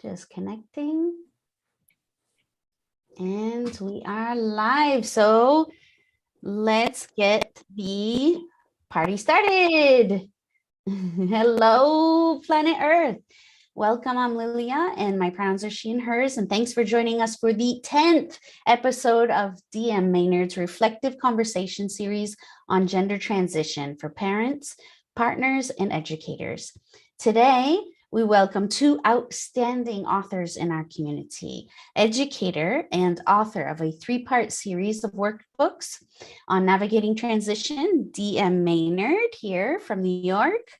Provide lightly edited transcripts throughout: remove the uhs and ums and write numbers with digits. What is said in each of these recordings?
Just connecting. And we are live. So let's get the party started. Hello, planet Earth. Welcome, I'm Lilia, and my pronouns are she and hers. And thanks for joining us for the 10th episode of DM Maynard's reflective conversation series on gender transition for parents, partners, and educators. Today, we welcome two outstanding authors in our community, educator and author of a three-part series of workbooks on navigating transition, DM Maynard here from New York.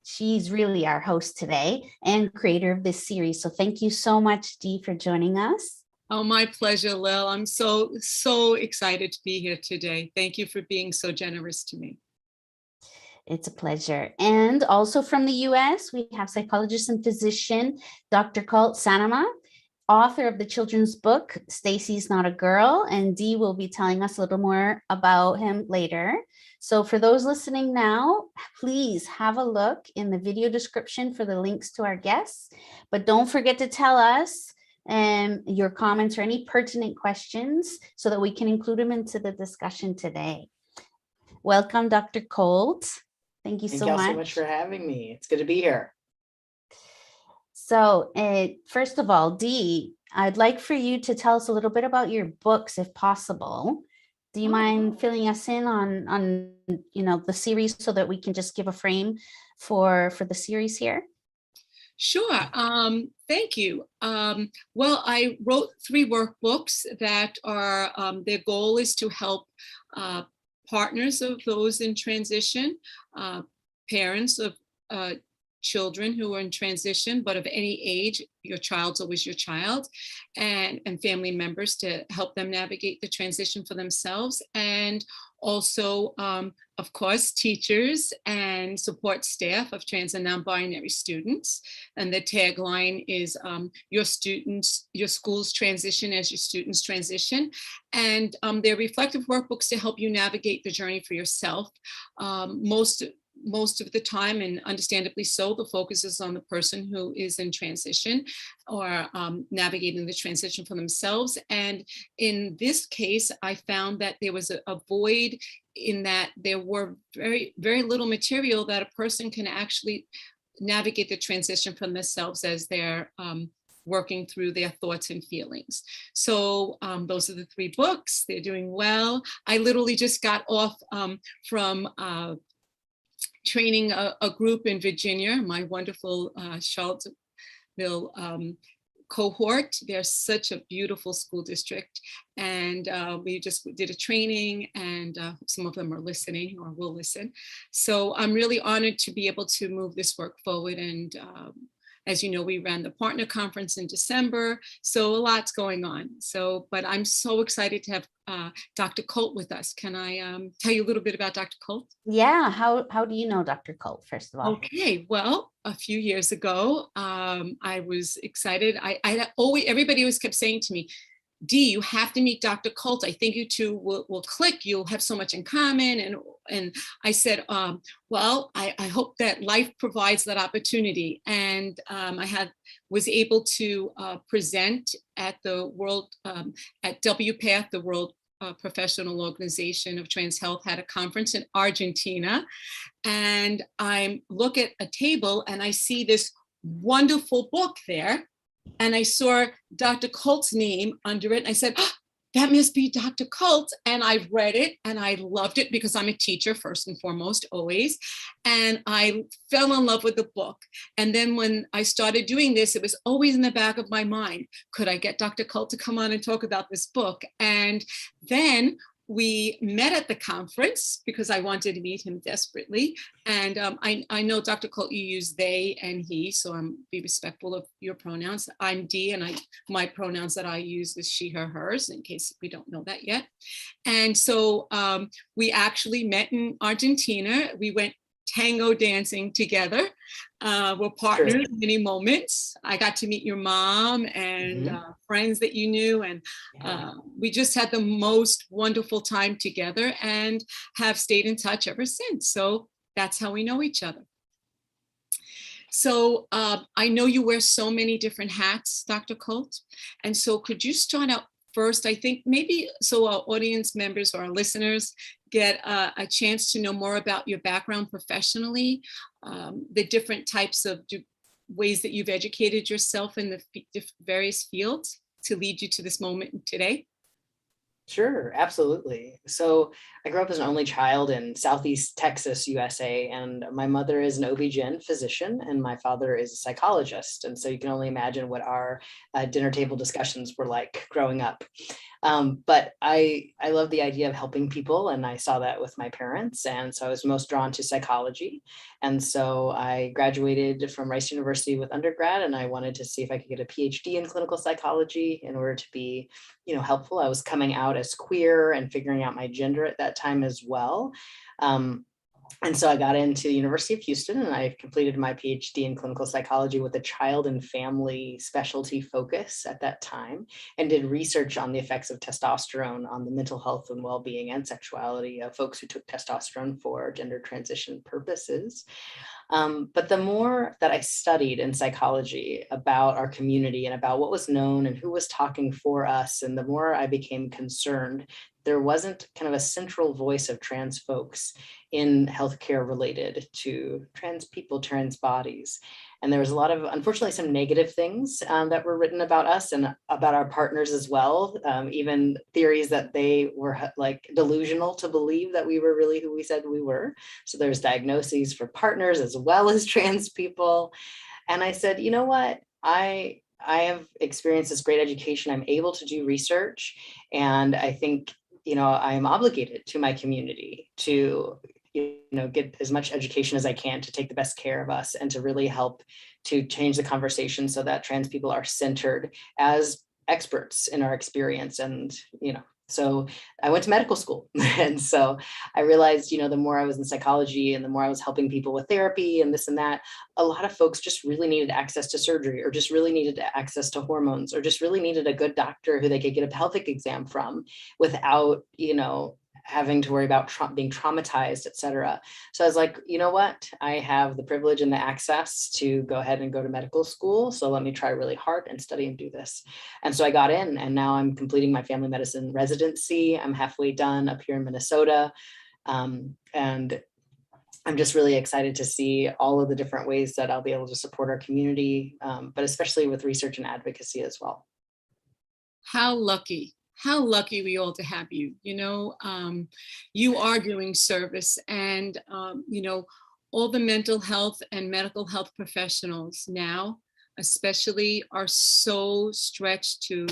She's really our host today and creator of this series. So thank you so much, Dee, for joining us. Oh, my pleasure, Lil. I'm so excited to be here today. Thank you for being so generous to me. It's a pleasure. And also from the US, we have psychologist and physician, Dr. Colt Sanema, author of the children's book, Stacy's Not a Girl, and Dee will be telling us a little more about him later. So for those listening now, please have a look in the video description for the links to our guests, but don't forget to tell us your comments or any pertinent questions so that we can include them into the discussion today. Welcome, Dr. Colt. Thank you so much. Thank you so much for having me. It's good to be here. So first of all, Dee, I'd like for you to tell us a little bit about your books, if possible. Do you mind filling us in on the series so that we can just give a frame for the series here? Sure. Thank you. Well, I wrote 3 workbooks that are, their goal is to help partners of those in transition, parents of children who are in transition, but of any age. Your child's always your child, and family members to help them navigate the transition for themselves. And also, of course, teachers and support staff of trans and non-binary students. And the tagline is your school's transition as your students transition. And they're reflective workbooks to help you navigate the journey for yourself. Most of the time, and understandably so, the focus is on the person who is in transition or navigating the transition for themselves. And in this case, I found that there was a void in that there were very, very little material that a person can actually navigate the transition for themselves as they're working through their thoughts and feelings. So those are the 3 books. They're doing well. I literally just got off from training a group in Virginia, my wonderful Charlottesville cohort. They're such a beautiful school district. And we just did a training, and some of them are listening or will listen. So I'm really honored to be able to move this work forward. And as you know, we ran the partner conference in December, so a lot's going on. So, but I'm so excited to have Dr. Colt with us. Can I tell you a little bit about Dr. Colt? Yeah, how do you know Dr. Colt, first of all? Okay, well, a few years ago, I was excited. Everybody always kept saying to me, Dee, you have to meet Dr. Colt. I think you two will click. You'll have so much in common. And I said, well, I hope that life provides that opportunity. And I was able to present at the World, at WPATH, the World Professional Organization of Trans Health, had a conference in Argentina. And I look at a table and I see this wonderful book there. And I saw Dr. Colt's name under it. And I said, oh, that must be Dr. Colt. And I read it and I loved it because I'm a teacher first and foremost, always. And I fell in love with the book. And then when I started doing this, it was always in the back of my mind, could I get Dr. Colt to come on and talk about this book? And then we met at the conference because I wanted to meet him desperately. And I know, Dr. Colt, you use they and he, so I'm be respectful of your pronouns. I'm Dee, and my pronouns that I use is she, her, hers, in case we don't know that yet. And so we actually met in Argentina. We went tango dancing together. We're partners in many moments. I got to meet your mom and friends that you knew, and we just had the most wonderful time together and have stayed in touch ever since. So that's how we know each other. So I know you wear so many different hats, Dr. Colt. And so could you start out first, I think maybe so our audience members or our listeners get a chance to know more about your background professionally, the different types of ways that you've educated yourself in the various fields to lead you to this moment today? Sure, absolutely. So I grew up as an only child in Southeast Texas, USA, and my mother is an OB-GYN physician and my father is a psychologist. And so you can only imagine what our dinner table discussions were like growing up. But I love the idea of helping people, and I saw that with my parents. And so I was most drawn to psychology. And so I graduated from Rice University with undergrad, and I wanted to see if I could get a PhD in clinical psychology in order to be, helpful. I was coming out as queer and figuring out my gender at that time as well. And so I got into the University of Houston and I completed my PhD in clinical psychology with a child and family specialty focus at that time, and did research on the effects of testosterone on the mental health and well-being and sexuality of folks who took testosterone for gender transition purposes. But the more that I studied in psychology about our community and about what was known and who was talking for us, and the more I became concerned, there wasn't kind of a central voice of trans folks in healthcare related to trans people, trans bodies. And there was a lot of, unfortunately, some negative things that were written about us and about our partners as well. Even theories that they were like delusional to believe that we were really who we said we were. So there's diagnoses for partners as well as trans people. And I said, you know what? I have experienced this great education. I'm able to do research. And I think, I am obligated to my community to get as much education as I can to take the best care of us and to really help to change the conversation so that trans people are centered as experts in our experience. And, so I went to medical school. And so I realized, the more I was in psychology and the more I was helping people with therapy and this and that, a lot of folks just really needed access to surgery, or just really needed access to hormones, or just really needed a good doctor who they could get a pelvic exam from without, having to worry about being traumatized, et cetera. So I was like, you know what? I have the privilege and the access to go ahead and go to medical school. So let me try really hard and study and do this. And so I got in, and now I'm completing my family medicine residency. I'm halfway done up here in Minnesota. And I'm just really excited to see all of the different ways that I'll be able to support our community, but especially with research and advocacy as well. How lucky we all to have you. You are doing service, and all the mental health and medical health professionals now especially are so stretched to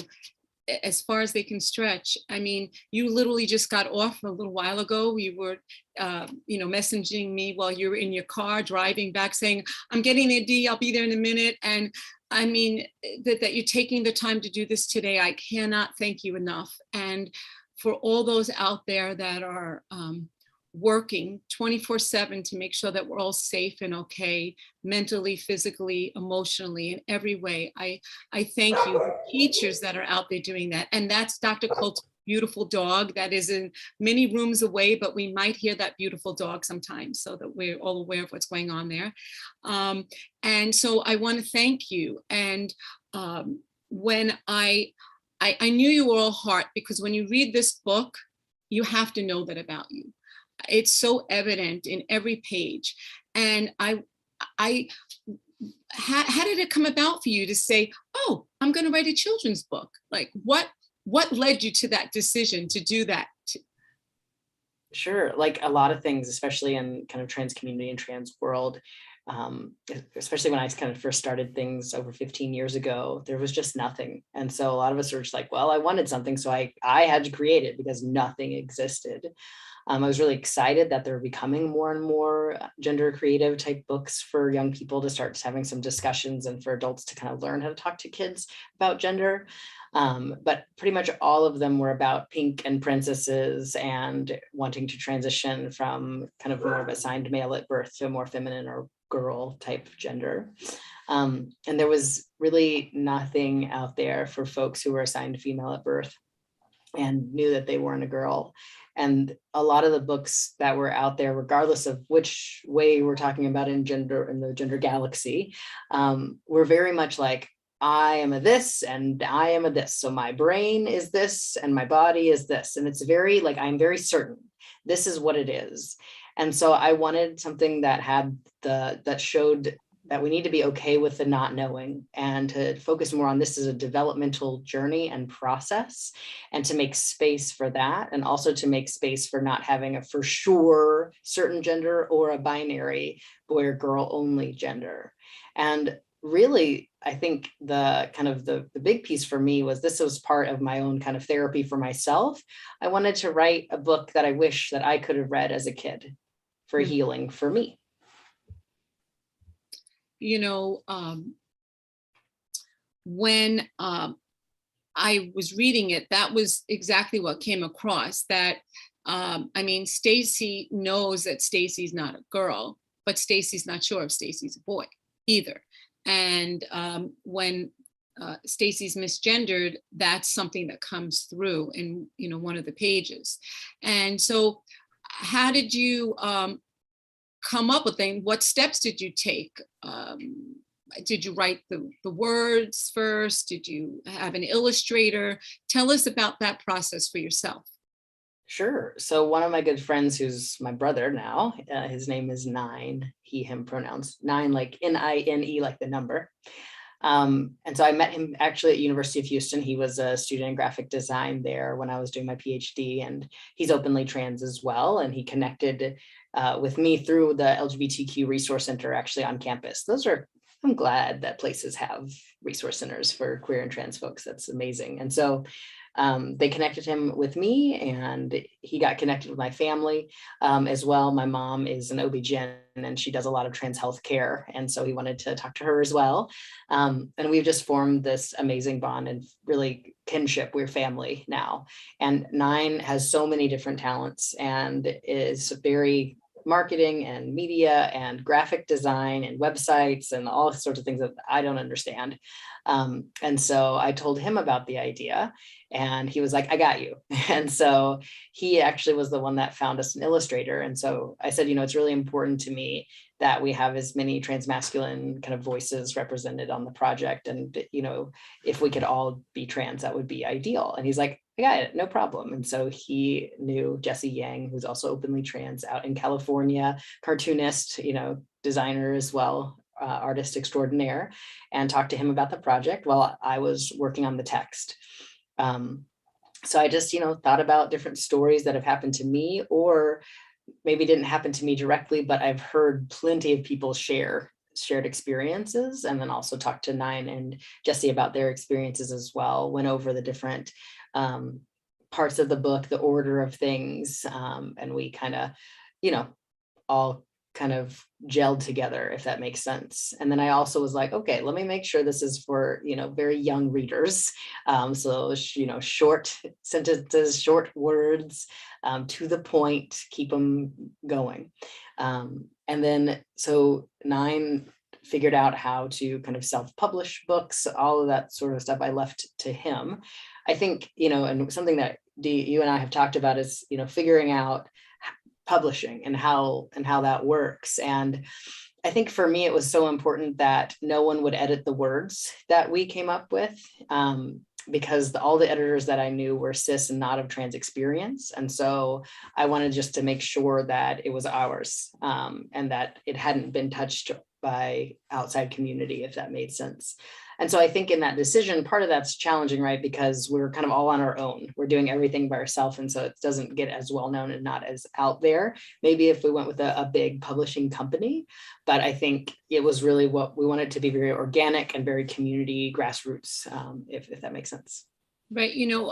as far as they can stretch. I mean, you literally just got off a little while ago. You were messaging me while you were in your car driving back saying, I'm getting there, D, I'll be there in a minute. And I mean, that you're taking the time to do this today, I cannot thank you enough. And for all those out there that are working 24/7 to make sure that we're all safe and okay, mentally, physically, emotionally, in every way, I thank you. The teachers that are out there doing that. And that's Dr. Colt's beautiful dog that is in many rooms away, but we might hear that beautiful dog sometimes, so that we're all aware of what's going on there. And so I want to thank you. And when I knew you were all heart, because when you read this book, you have to know that about you. It's so evident in every page. And how did it come about for you to say, oh, I'm going to write a children's book? Like what led you to that decision to do that? Sure. Like a lot of things, especially in kind of trans community and trans world, especially when I kind of first started things over 15 years ago, there was just nothing. And so a lot of us were just like, well, I wanted something, so I had to create it because nothing existed. I was really excited that there were becoming more and more gender creative type books for young people to start having some discussions, and for adults to kind of learn how to talk to kids about gender. But pretty much all of them were about pink and princesses and wanting to transition from kind of more of assigned male at birth to a more feminine or girl type gender. And there was really nothing out there for folks who were assigned female at birth. and knew that they weren't a girl. And a lot of the books that were out there, regardless of which way we're talking about in the gender galaxy, were very much like, I am a this and I am a this. So my brain is this and my body is this. And it's very like, I'm very certain this is what it is. And so I wanted something that had that showed that we need to be okay with the not knowing and to focus more on this as a developmental journey and process, and to make space for that, and also to make space for not having a for sure certain gender or a binary boy or girl only gender. And really, I think the big piece for me was this was part of my own kind of therapy for myself. I wanted to write a book that I wish that I could have read as a kid for healing for me. You know, when I was reading it, that was exactly what came across. That I mean, Stacy knows that Stacy's not a girl, but Stacy's not sure if Stacy's a boy either. And when Stacy's misgendered, that's something that comes through in, you know, one of the pages. And so, how did you come up with things? What steps did you take? Did you write the words first? Did you have an illustrator? Tell us about that process for yourself. Sure. So one of my good friends, who's my brother now, his name is Nine, he, him pronouns, Nine, like Nine, like the number. And so I met him actually at University of Houston. He was a student in graphic design there when I was doing my PhD, and he's openly trans as well. And he connected with me through the LGBTQ Resource Center actually on campus. I'm glad that places have resource centers for queer and trans folks. That's amazing. And so they connected him with me, and he got connected with my family as well. My mom is an OB-GYN, and she does a lot of trans health care. And so he wanted to talk to her as well. And we've just formed this amazing bond and really kinship. We're family now. And Nine has so many different talents and is very marketing and media and graphic design and websites and all sorts of things that I don't understand. And so I told him about the idea, and he was like, I got you. And so he actually was the one that found us an illustrator. And so I said, you know, it's really important to me that we have as many transmasculine kind of voices represented on the project. And, you know, if we could all be trans, that would be ideal. And he's like, I got it, no problem. And so he knew Jesse Yang, who's also openly trans out in California, cartoonist, you know, designer as well, artist extraordinaire, and talked to him about the project while I was working on the text. So I just, you know, thought about different stories that have happened to me, or maybe didn't happen to me directly, but I've heard plenty of people shared experiences, and then also talked to Nine and Jesse about their experiences as well, went over the different parts of the book, the order of things, and we kind of, you know, all kind of gelled together, if that makes sense. And then I also was like, okay, let me make sure this is for, you know, very young readers. So, you know, short sentences, short words, to the point, keep them going. And then, so Nine figured out how to kind of self-publish books, all of that sort of stuff I left to him. I think, you know, and something that you and I have talked about is, you know, figuring out publishing and how that works. And I think for me, it was so important that no one would edit the words that we came up with, because all the editors that I knew were cis and not of trans experience. And so I wanted just to make sure that it was ours, and that it hadn't been touched by outside community, if that made sense. And so I think in that decision, part of that's challenging, right? Because we're kind of all on our own. We're doing everything by ourselves. And so it doesn't get as well known and not as out there. Maybe if we went with a big publishing company, but I think it was really what we wanted to be, very organic and very community grassroots, if that makes sense. Right. You know,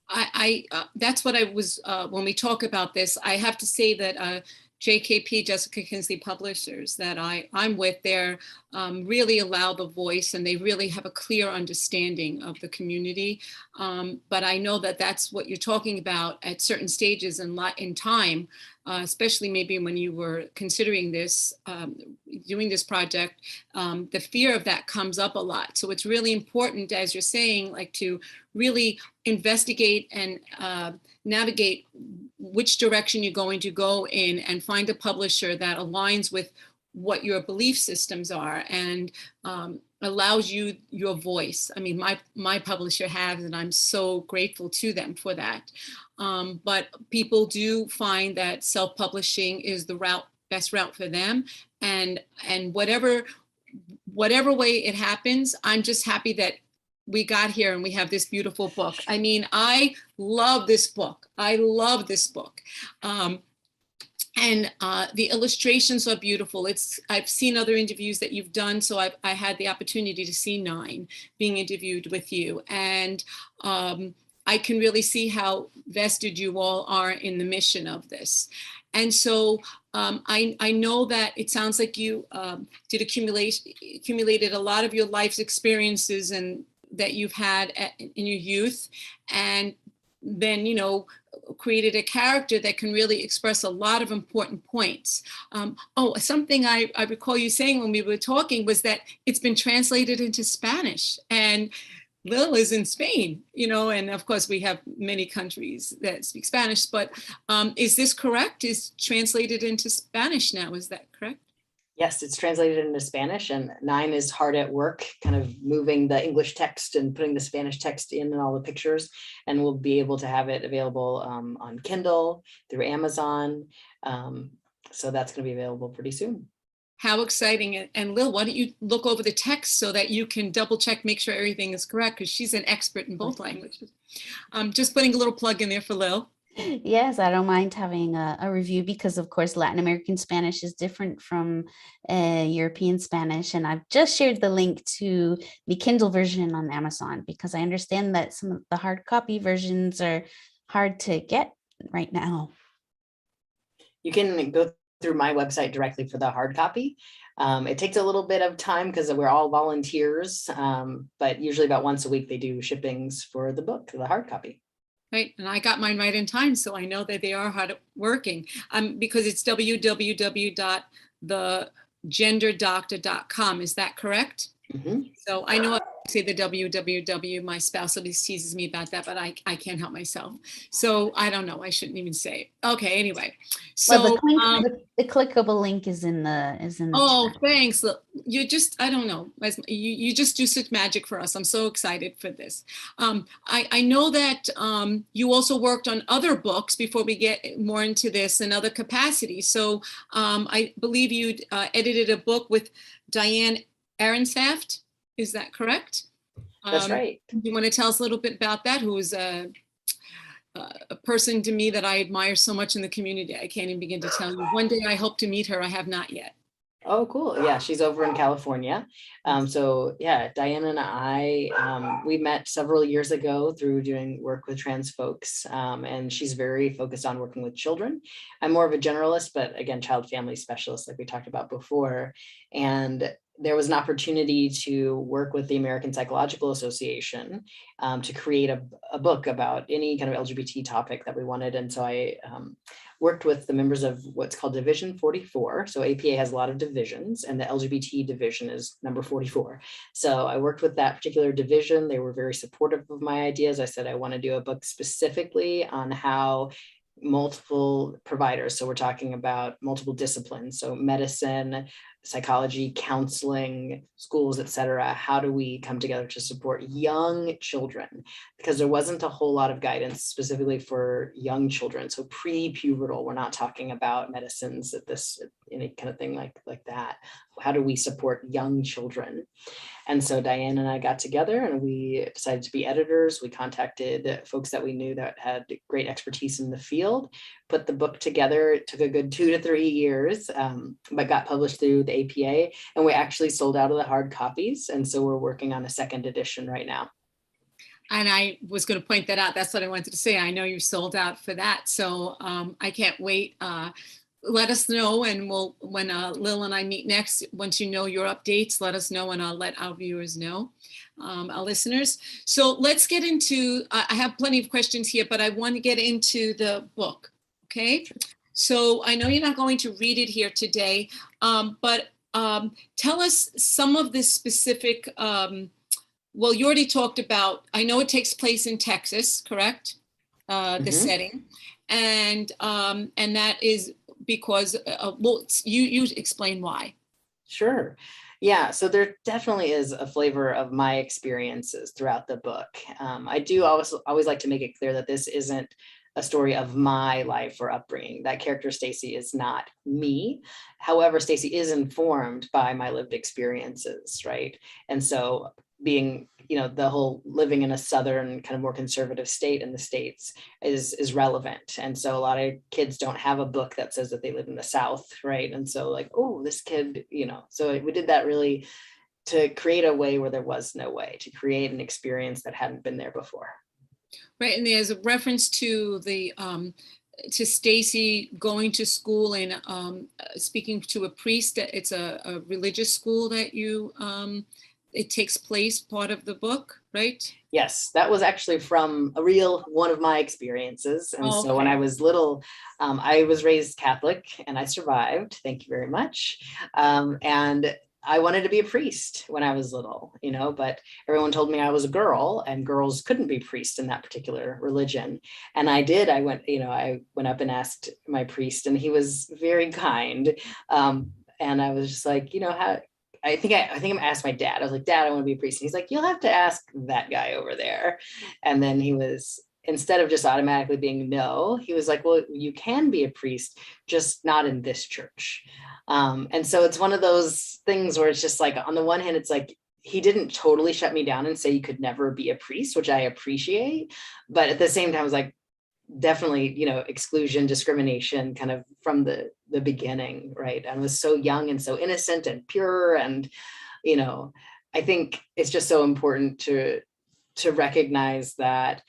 I that's what I was, when we talk about this, I have to say that JKP, Jessica Kinsley Publishers, that I'm with, they're really allow the voice, and they really have a clear understanding of the community. But I know that that's what you're talking about at certain stages in time, especially maybe when you were considering this, doing this project, the fear of that comes up a lot. So it's really important, as you're saying, like to really investigate and navigate which direction you're going to go in, and find a publisher that aligns with what your belief systems are, and allows you your voice. I mean, my publisher has, and I'm so grateful to them for that. But people do find that self-publishing is the best route for them, and whatever way it happens, I'm just happy that we got here and we have this beautiful book. I mean, I love this book. I love this book. And the illustrations are beautiful. I've seen other interviews that you've done, so I had the opportunity to see 9 being interviewed with you. And I can really see how vested you all are in the mission of this. And so I know that it sounds like you accumulated a lot of your life's experiences and that you've had in your youth, and then, you know, created a character that can really express a lot of important points. Something I recall you saying when we were talking was that it's been translated into Spanish, and Lil is in Spain, you know, and of course we have many countries that speak Spanish, but is this correct? Is translated into Spanish now, is that correct? Yes, it's translated into Spanish, and 9 is hard at work, kind of moving the English text and putting the Spanish text in and all the pictures, and we'll be able to have it available on Kindle, through Amazon. So that's going to be available pretty soon. How exciting. And Lil, why don't you look over the text so that you can double check, make sure everything is correct, because she's an expert in both languages. Just putting a little plug in there for Lil. Yes, I don't mind having a review, because of course Latin American Spanish is different from European Spanish, and I've just shared the link to the Kindle version on Amazon, because I understand that some of the hard copy versions are hard to get right now. You can go through my website directly for the hard copy. It takes a little bit of time because we're all volunteers, but usually about once a week they do shippings for the book, the hard copy. Right, and I got mine right in time, so I know that they are hard working. Because it's www.thegenderdoctor.com. Is that correct? Mm-hmm. So I know I say the www. My spouse always teases me about that, but I can't help myself. So I don't know. I shouldn't even say it. Okay. Anyway, so well, the clickable link is in the chat. Thanks. Look, you just, I don't know. You just do such magic for us. I'm so excited for this. I know that you also worked on other books before we get more into this in other capacities. So I believe you edited a book with Diane Aronsaft. Is that correct? That's right. Do you want to tell us a little bit about that? Who is a person to me that I admire so much in the community. I can't even begin to tell you. One day I hope to meet her. I have not yet. Oh, cool. Yeah, she's over in California. So yeah, Diane and I, we met several years ago through doing work with trans folks, and she's very focused on working with children. I'm more of a generalist, but again, child family specialist, like we talked about before. And there was an opportunity to work with the American Psychological Association to create a book about any kind of LGBT topic that we wanted. And so I worked with the members of what's called Division 44. So APA has a lot of divisions, and the LGBT division is number 44. So I worked with that particular division. They were very supportive of my ideas. I said I want to do a book specifically on how multiple providers, so we're talking about multiple disciplines, so medicine, psychology, counseling, schools, etc. How do we come together to support young children? Because there wasn't a whole lot of guidance specifically for young children. So pre-pubertal, we're not talking about medicines at this, any kind of thing like that. How do we support young children? And so Diane and I got together and we decided to be editors. We contacted folks that we knew that had great expertise in the field, put the book together. It took a good 2 to 3 years, but got published through the APA, and we actually sold out of the hard copies. And so we're working on a second edition right now. And I was going to point that out. That's what I wanted to say. I know you sold out for that. So I can't wait let us know, and when Lil and I meet next, once you know your updates, let us know, and I'll let our viewers know, our listeners. So let's get into, I have plenty of questions here, but I want to get into the book, okay? So I know you're not going to read it here today, but tell us some of the specific, well, you already talked about, I know it takes place in Texas, correct? The setting, and that is because, well, you explain why. Sure. Yeah, so there definitely is a flavor of my experiences throughout the book. I do always like to make it clear that this isn't a story of my life or upbringing. That character Stacy is not me. However, Stacy is informed by my lived experiences, right? And so being, the whole living in a southern kind of more conservative state in the States is relevant. And so a lot of kids don't have a book that says that they live in the South, right? And so like, oh, this kid, so we did that really to create a way where there was no way, to create an experience that hadn't been there before. Right, and there's a reference to the to Stacy going to school and speaking to a priest. It's a religious school that you it takes place, part of the book, right? Yes, that was actually from a real one of my experiences. And so when I was little, I was raised Catholic and I survived. Thank you very much. And I wanted to be a priest when I was little, but everyone told me I was a girl and girls couldn't be priests in that particular religion. And I did. I went up and asked my priest, and he was very kind. And I was just like, I think I'm asked my dad. I was like, Dad, I want to be a priest. And he's like, you'll have to ask that guy over there. And then he was, instead of just automatically being no, he was like, well, you can be a priest, just not in this church. And so it's one of those things where it's just like, on the one hand, it's like, he didn't totally shut me down and say you could never be a priest, which I appreciate. But at the same time, I was like, definitely, exclusion, discrimination kind of from the beginning, right? I was so young and so innocent and pure. And, I think it's just so important to recognize that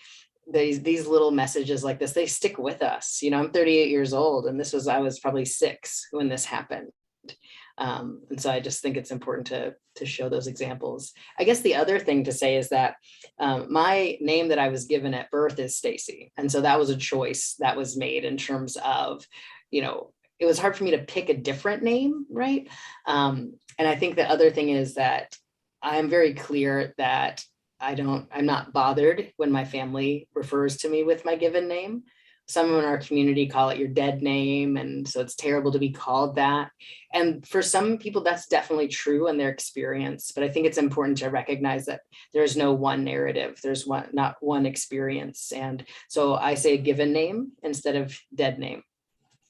these little messages like this, they stick with us. I'm 38 years old, and I was probably 6 when this happened. And so I just think it's important to show those examples. I guess the other thing to say is that my name that I was given at birth is Stacy. And so that was a choice that was made in terms of, it was hard for me to pick a different name, right? And I think the other thing is that I'm very clear that I'm not bothered when my family refers to me with my given name. Some in our community call it your dead name. And so it's terrible to be called that. And for some people, that's definitely true in their experience. But I think it's important to recognize that there's no one narrative. There's not one experience. And so I say given name instead of dead name.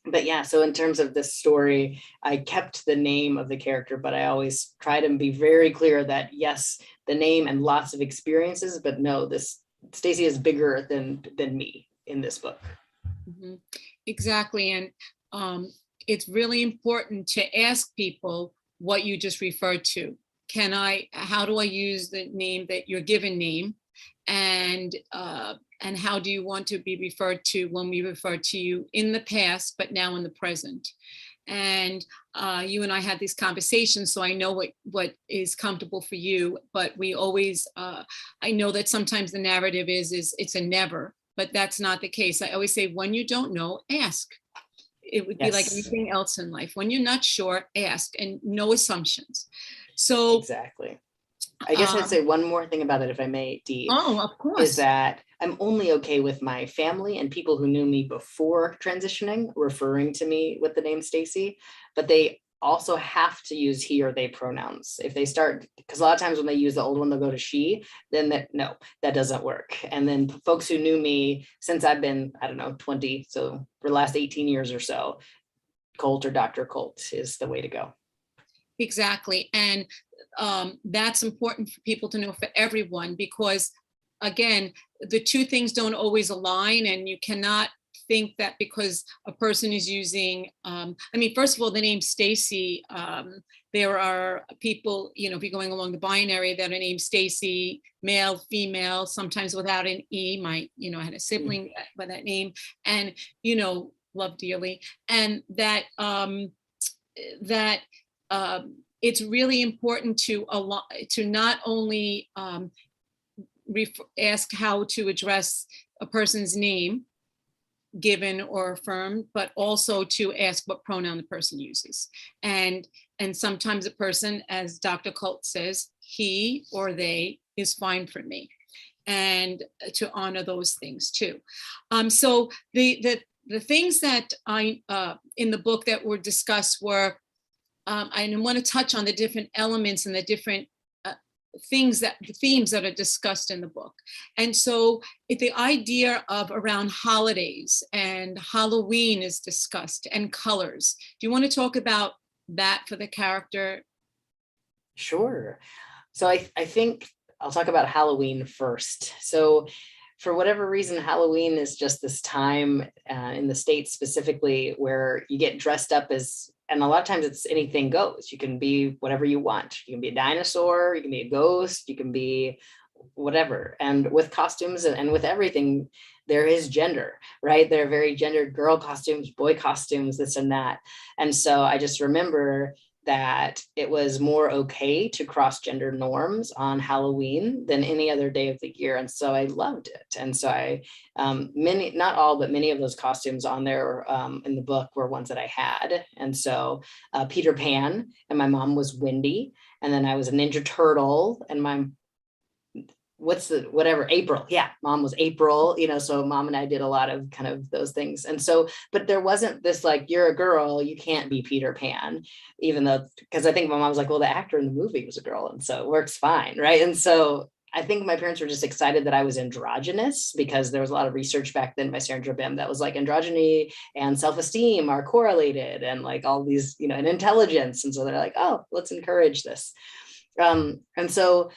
But yeah, so in terms of this story, I kept the name of the character, but I always try to be very clear that yes, the name and lots of experiences, but no, Stacy is bigger than me in this book. Mm-hmm. Exactly. And it's really important to ask people what you just referred to. How do I use the name, that your given name? And how do you want to be referred to when we refer to you in the past, but now in the present? And you and I had these conversations, so I know what is comfortable for you, but we always, I know that sometimes the narrative is it's a never, but that's not the case. I always say, when you don't know, ask. It would be like anything else in life. When you're not sure, ask, and no assumptions. So exactly. I guess I'd say one more thing about it, if I may, Dee. Oh, of course. Is that I'm only okay with my family and people who knew me before transitioning referring to me with the name Stacy, but they also have to use he or they pronouns. If they start, because a lot of times when they use the old one, they'll go to she, then that doesn't work. And then folks who knew me since I've been, 20, so for the last 18 years or so, Colt or Dr. Colt is the way to go. Exactly. And that's important for people to know, for everyone, because again, the two things don't always align, and you cannot think that because a person is using, first of all, the name Stacy, there are people, if you're going along the binary, that are named Stacy, male, female, sometimes without an E. I had a sibling by that name. And, love dearly, and that it's really important to not only ask how to address a person's name, given or affirmed, but also to ask what pronoun the person uses. And sometimes a person, as Dr. Colt says, he or they is fine for me, and to honor those things too. So the things that I in the book that were discussed were, I want to touch on the different elements and the different the themes that are discussed in the book. And so the idea of around holidays and Halloween is discussed, and colors. Do you want to talk about that for the character? Sure. So I think I'll talk about Halloween first. So for whatever reason, Halloween is just this time in the States specifically where you get dressed up as, and a lot of times it's anything goes. You can be whatever you want. You can be a dinosaur, you can be a ghost, you can be whatever. And with costumes and with everything, there is gender, right? There are very gendered girl costumes, boy costumes, this and that. And so I just remember that it was more okay to cross gender norms on Halloween than any other day of the year. And so I loved it. And so I, many, not all, but many of those costumes on there in the book were ones that I had. And so Peter Pan, and my mom was Wendy. And then I was a Ninja Turtle, and my April. Yeah, mom was April, so mom and I did a lot of kind of those things. And so, but there wasn't this like, you're a girl, you can't be Peter Pan, even though, because I think my mom was like, well, the actor in the movie was a girl, and so it works fine, right? And so I think my parents were just excited that I was androgynous, because there was a lot of research back then by Sandra Bim that was like androgyny and self-esteem are correlated, and like all these, and intelligence. And so they're like, oh, let's encourage this. And so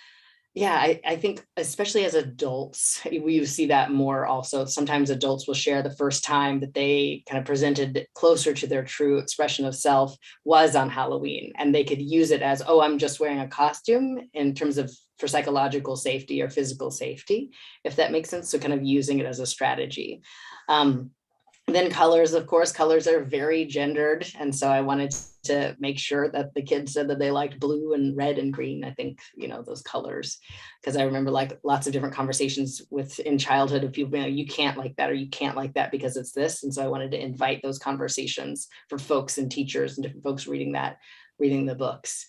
yeah, I think especially as adults, we see that more also. Sometimes adults will share the first time that they kind of presented closer to their true expression of self was on Halloween, and they could use it as, oh, I'm just wearing a costume in terms of for psychological safety or physical safety, if that makes sense. So kind of using it as a strategy. Then colors, of course, colors are very gendered. And so I wanted to make sure that the kids said that they liked blue and red and green. I think, those colors, because I remember like lots of different conversations in childhood of people being like, you can't like that, or you can't like that because it's this. And so I wanted to invite those conversations for folks and teachers and different folks reading the books.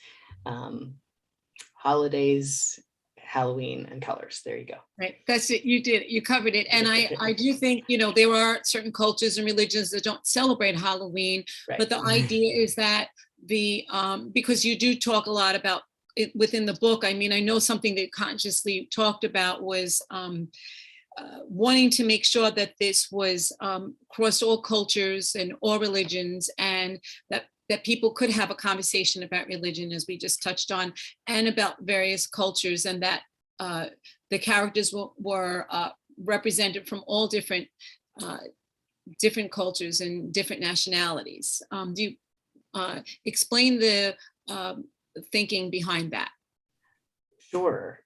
Holidays, Halloween, and colors. There you go. Right. That's it. You did. You covered it. And I do think, there are certain cultures and religions that don't celebrate Halloween, right. But the idea is that because you do talk a lot about it within the book. I mean, I know something that consciously talked about was wanting to make sure that this was across all cultures and all religions, and that people could have a conversation about religion, as we just touched on, and about various cultures, and that the characters were represented from all different cultures and different nationalities. Do you explain the thinking behind that? Sure.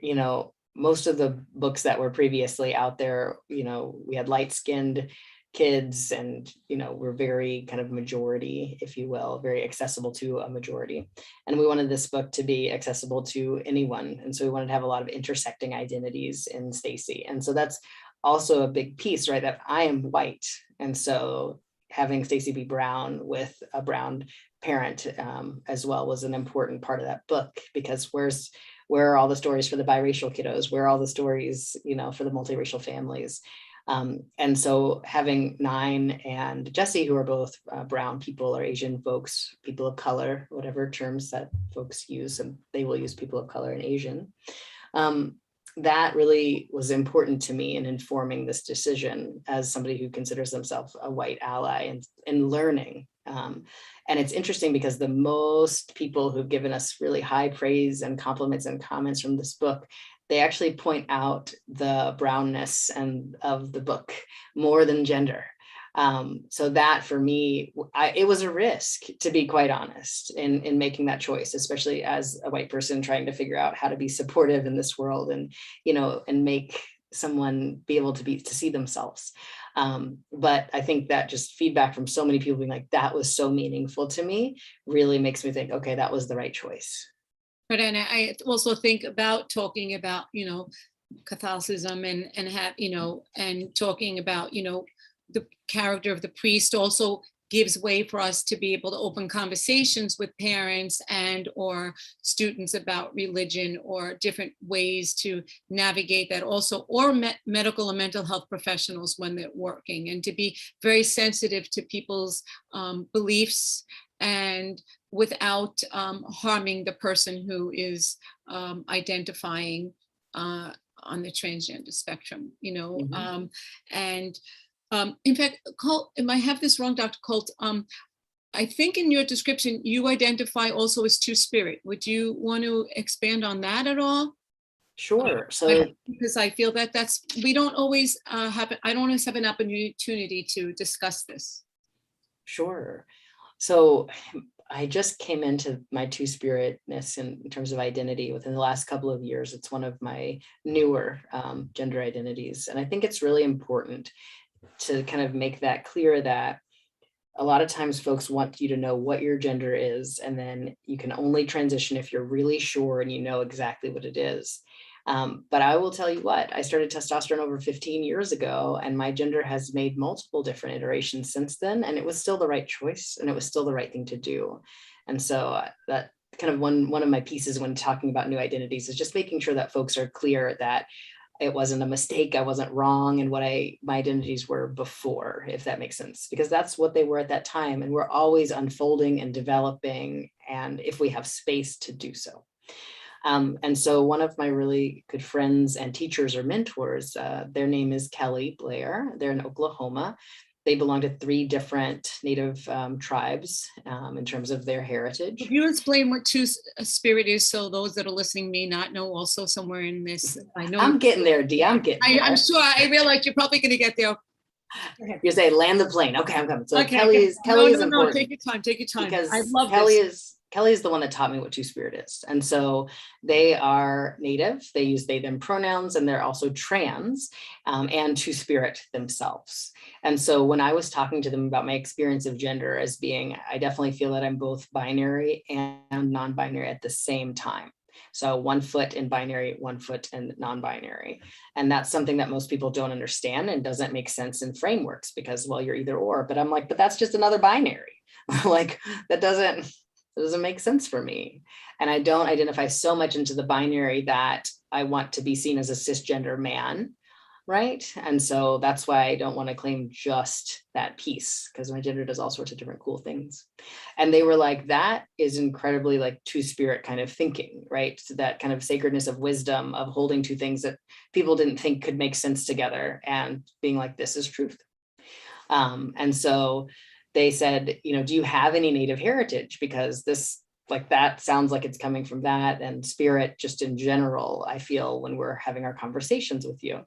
Most of the books that were previously out there, we had light-skinned kids, and we're very kind of majority, if you will, very accessible to a majority. And we wanted this book to be accessible to anyone, and so we wanted to have a lot of intersecting identities in Stacy. And so that's also a big piece, right, that I am white, and so having Stacy be brown with a brown parent as well was an important part of that book, because where are all the stories for the biracial kiddos, where are all the stories for the multiracial families? And so having Nine and Jesse, who are both brown people or Asian folks, people of color, whatever terms that folks use, and they will use people of color and Asian, that really was important to me in informing this decision as somebody who considers themselves a white ally and learning. And it's interesting because the most people who've given us really high praise and compliments and comments from this book, they actually point out the brownness of the book more than gender. So that for me, it was a risk, to be quite honest, in making that choice, especially as a white person trying to figure out how to be supportive in this world and make someone be able to see themselves. But I think that just feedback from so many people being like, that was so meaningful to me, really makes me think, okay, that was the right choice. But and I also think about talking about, Catholicism and have, and talking about, the character of the priest also gives way for us to be able to open conversations with parents and or students about religion or different ways to navigate that also, or medical and mental health professionals when they're working, and to be very sensitive to people's beliefs and without harming the person who is identifying on the transgender spectrum, and in fact, Colt, I have this wrong, Dr. Colt. I think in your description, you identify also as two-spirit. Would you want to expand on that at all? Sure. So, because I feel that we don't always I don't always have an opportunity to discuss this. Sure. So I just came into my two-spiritness in terms of identity within the last couple of years. It's one of my newer gender identities. And I think it's really important to kind of make that clear that a lot of times folks want you to know what your gender is, and then you can only transition if you're really sure and you know exactly what it is. But I will tell you what, I started testosterone over 15 years ago, and my gender has made multiple different iterations since then, and it was still the right choice, and it was still the right thing to do. And so that kind of one of my pieces when talking about new identities is just making sure that folks are clear that it wasn't a mistake, I wasn't wrong, and what my identities were before, if that makes sense, because that's what they were at that time, and we're always unfolding and developing, and if we have space to do so. And so one of my really good friends and teachers or mentors, their name is Kelly Blair. They're in Oklahoma. They belong to 3 different Native tribes in terms of their heritage. Could you explain what two-spirit is, so those that are listening may not know also somewhere in this? I know I'm getting there, Dee. I'm getting there. I'm sure. I realize you're probably going to get there. You say land the plane. Okay, I'm coming. So okay, Kelly is important. No, take your time. Take your time. Because I love Kelly is the one that taught me what two-spirit is. And so they are Native, they use they, them pronouns, and they're also trans and two-spirit themselves. And so when I was talking to them about my experience of gender as being, I definitely feel that I'm both binary and non-binary at the same time. So 1 foot in binary, 1 foot in non-binary. And that's something that most people don't understand and doesn't make sense in frameworks because, well, you're either or, but I'm like, but that's just another binary. Like that doesn't make sense for me. And I don't identify so much into the binary that I want to be seen as a cisgender man, right? And so that's why I don't want to claim just that piece, because my gender does all sorts of different cool things. And they were like, that is incredibly like two-spirit kind of thinking, right? So that kind of sacredness of wisdom of holding two things that people didn't think could make sense together and being like, this is truth. And so they said, do you have any Native heritage? Because this, like that sounds like it's coming from that, and spirit just in general, I feel when we're having our conversations with you.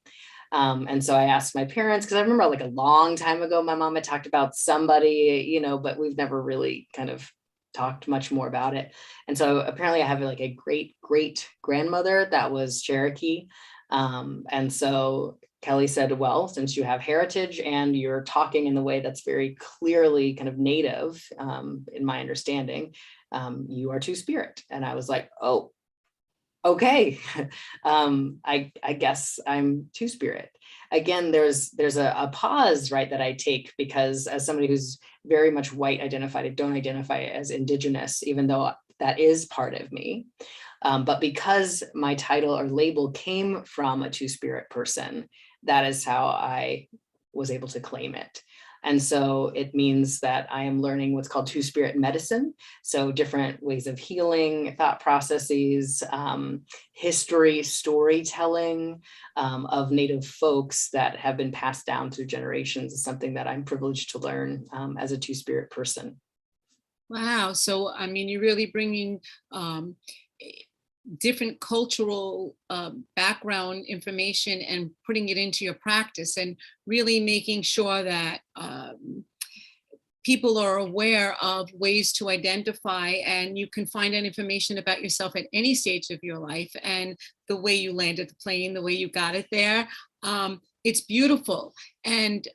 And so I asked my parents, because I remember like a long time ago, my mom had talked about somebody, but we've never really kind of talked much more about it. And so apparently I have like a great grandmother that was Cherokee. And so Kelly said, well, since you have heritage and you're talking in the way that's very clearly kind of Native, in my understanding, you are two-spirit. And I was like, oh, okay. I guess I'm two-spirit. Again, there's a pause, right, that I take, because as somebody who's very much white identified, I don't identify as Indigenous, even though that is part of me. But because my title or label came from a two-spirit person, that is how I was able to claim it. And so it means that I am learning what's called two-spirit medicine. So different ways of healing, thought processes, history, storytelling of Native folks that have been passed down through generations is something that I'm privileged to learn as a two-spirit person. Wow. So, I mean, you're really bringing different cultural background information and putting it into your practice, and really making sure that people are aware of ways to identify, and you can find out information about yourself at any stage of your life, and the way you landed the plane, the way you got it there. It's beautiful. And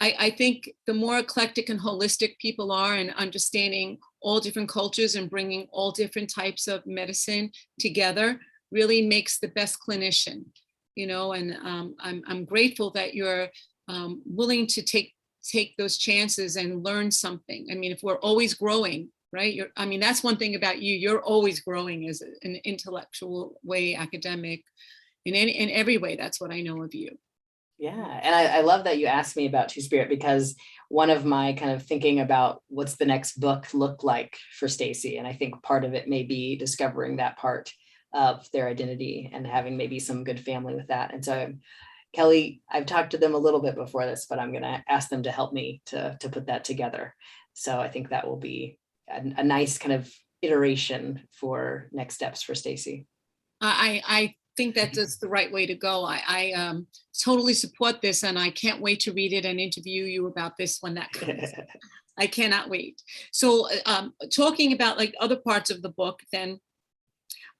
I think the more eclectic and holistic people are in understanding all different cultures and bringing all different types of medicine together really makes the best clinician, you know. And I'm grateful that you're willing to take those chances and learn something. I mean, if we're always growing, right? I mean, that's one thing about you. You're always growing as an intellectual way, academic, in every way. That's what I know of you. Yeah, and I love that you asked me about Two-Spirit, because one of my kind of thinking about what's the next book look like for Stacy, and I think part of it may be discovering that part of their identity and having maybe some good family with that. And so Kelly, I've talked to them a little bit before this, but I'm going to ask them to help me to put that together. So I think that will be a nice kind of iteration for next steps for Stacy. I think that that's the right way to go. I totally support this, and I can't wait to read it and interview you about this when that comes. I cannot wait. So talking about like other parts of the book, then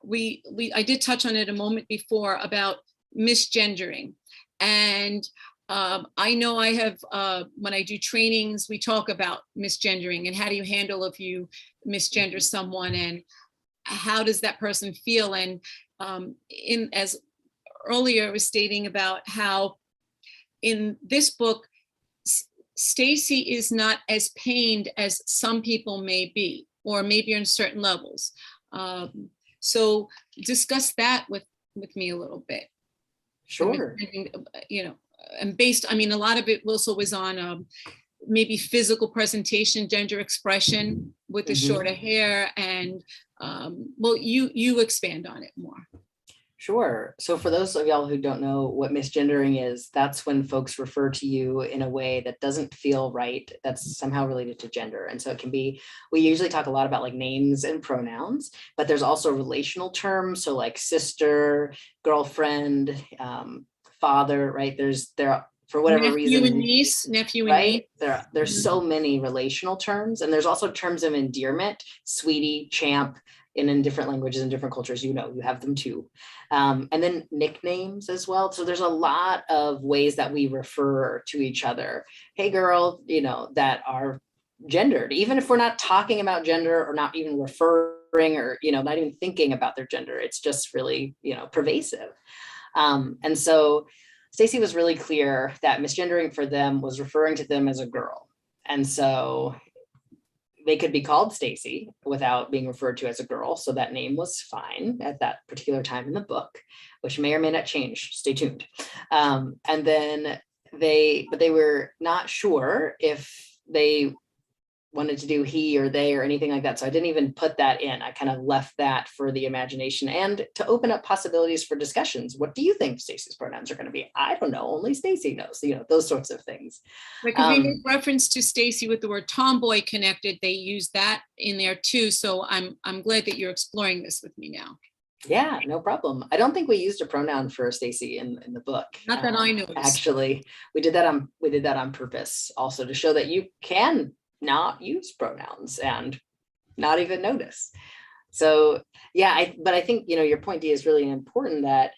I did touch on it a moment before about misgendering. And I know I have, when I do trainings, we talk about misgendering and how do you handle if you misgender someone, and how does that person feel? And as earlier I was stating about how in this book, Stacy is not as pained as some people may be, or maybe on certain levels. So discuss that with me a little bit. Sure. You know, and based, I mean, a lot of it also was on maybe physical presentation, gender expression with the shorter hair, and well, you expand on it more. Sure. So for those of y'all who don't know what misgendering is, that's when folks refer to you in a way that doesn't feel right, that's somehow related to gender. And so it can be, we usually talk a lot about like names and pronouns, but there's also relational terms. So like sister, girlfriend, father, right? There for whatever reason. Nephew and right? niece. There's so many relational terms, and there's also terms of endearment, sweetie, champ, and in different languages and different cultures, you know, you have them too. And then nicknames as well. So there's a lot of ways that we refer to each other. Hey girl, you know, that are gendered, even if we're not talking about gender or not even referring or, you know, not even thinking about their gender. It's just really, you know, pervasive. And so Stacy was really clear that misgendering for them was referring to them as a girl. And so they could be called Stacy without being referred to as a girl. So that name was fine at that particular time in the book, which may or may not change. Stay tuned. And then they were not sure if they wanted to do he or they or anything like that. So I didn't even put that in. I kind of left that for the imagination and to open up possibilities for discussions. What do you think Stacy's pronouns are going to be? I don't know. Only Stacy knows, you know, those sorts of things. Because we make reference to Stacy with the word tomboy connected. They use that in there too. So I'm glad that you're exploring this with me now. Yeah, no problem. I don't think we used a pronoun for Stacy in the book. Not that I noticed. Actually, we did that on purpose also to show that you can not use pronouns and not even notice. So yeah, but I think, you know, your point, Dee, is really important, that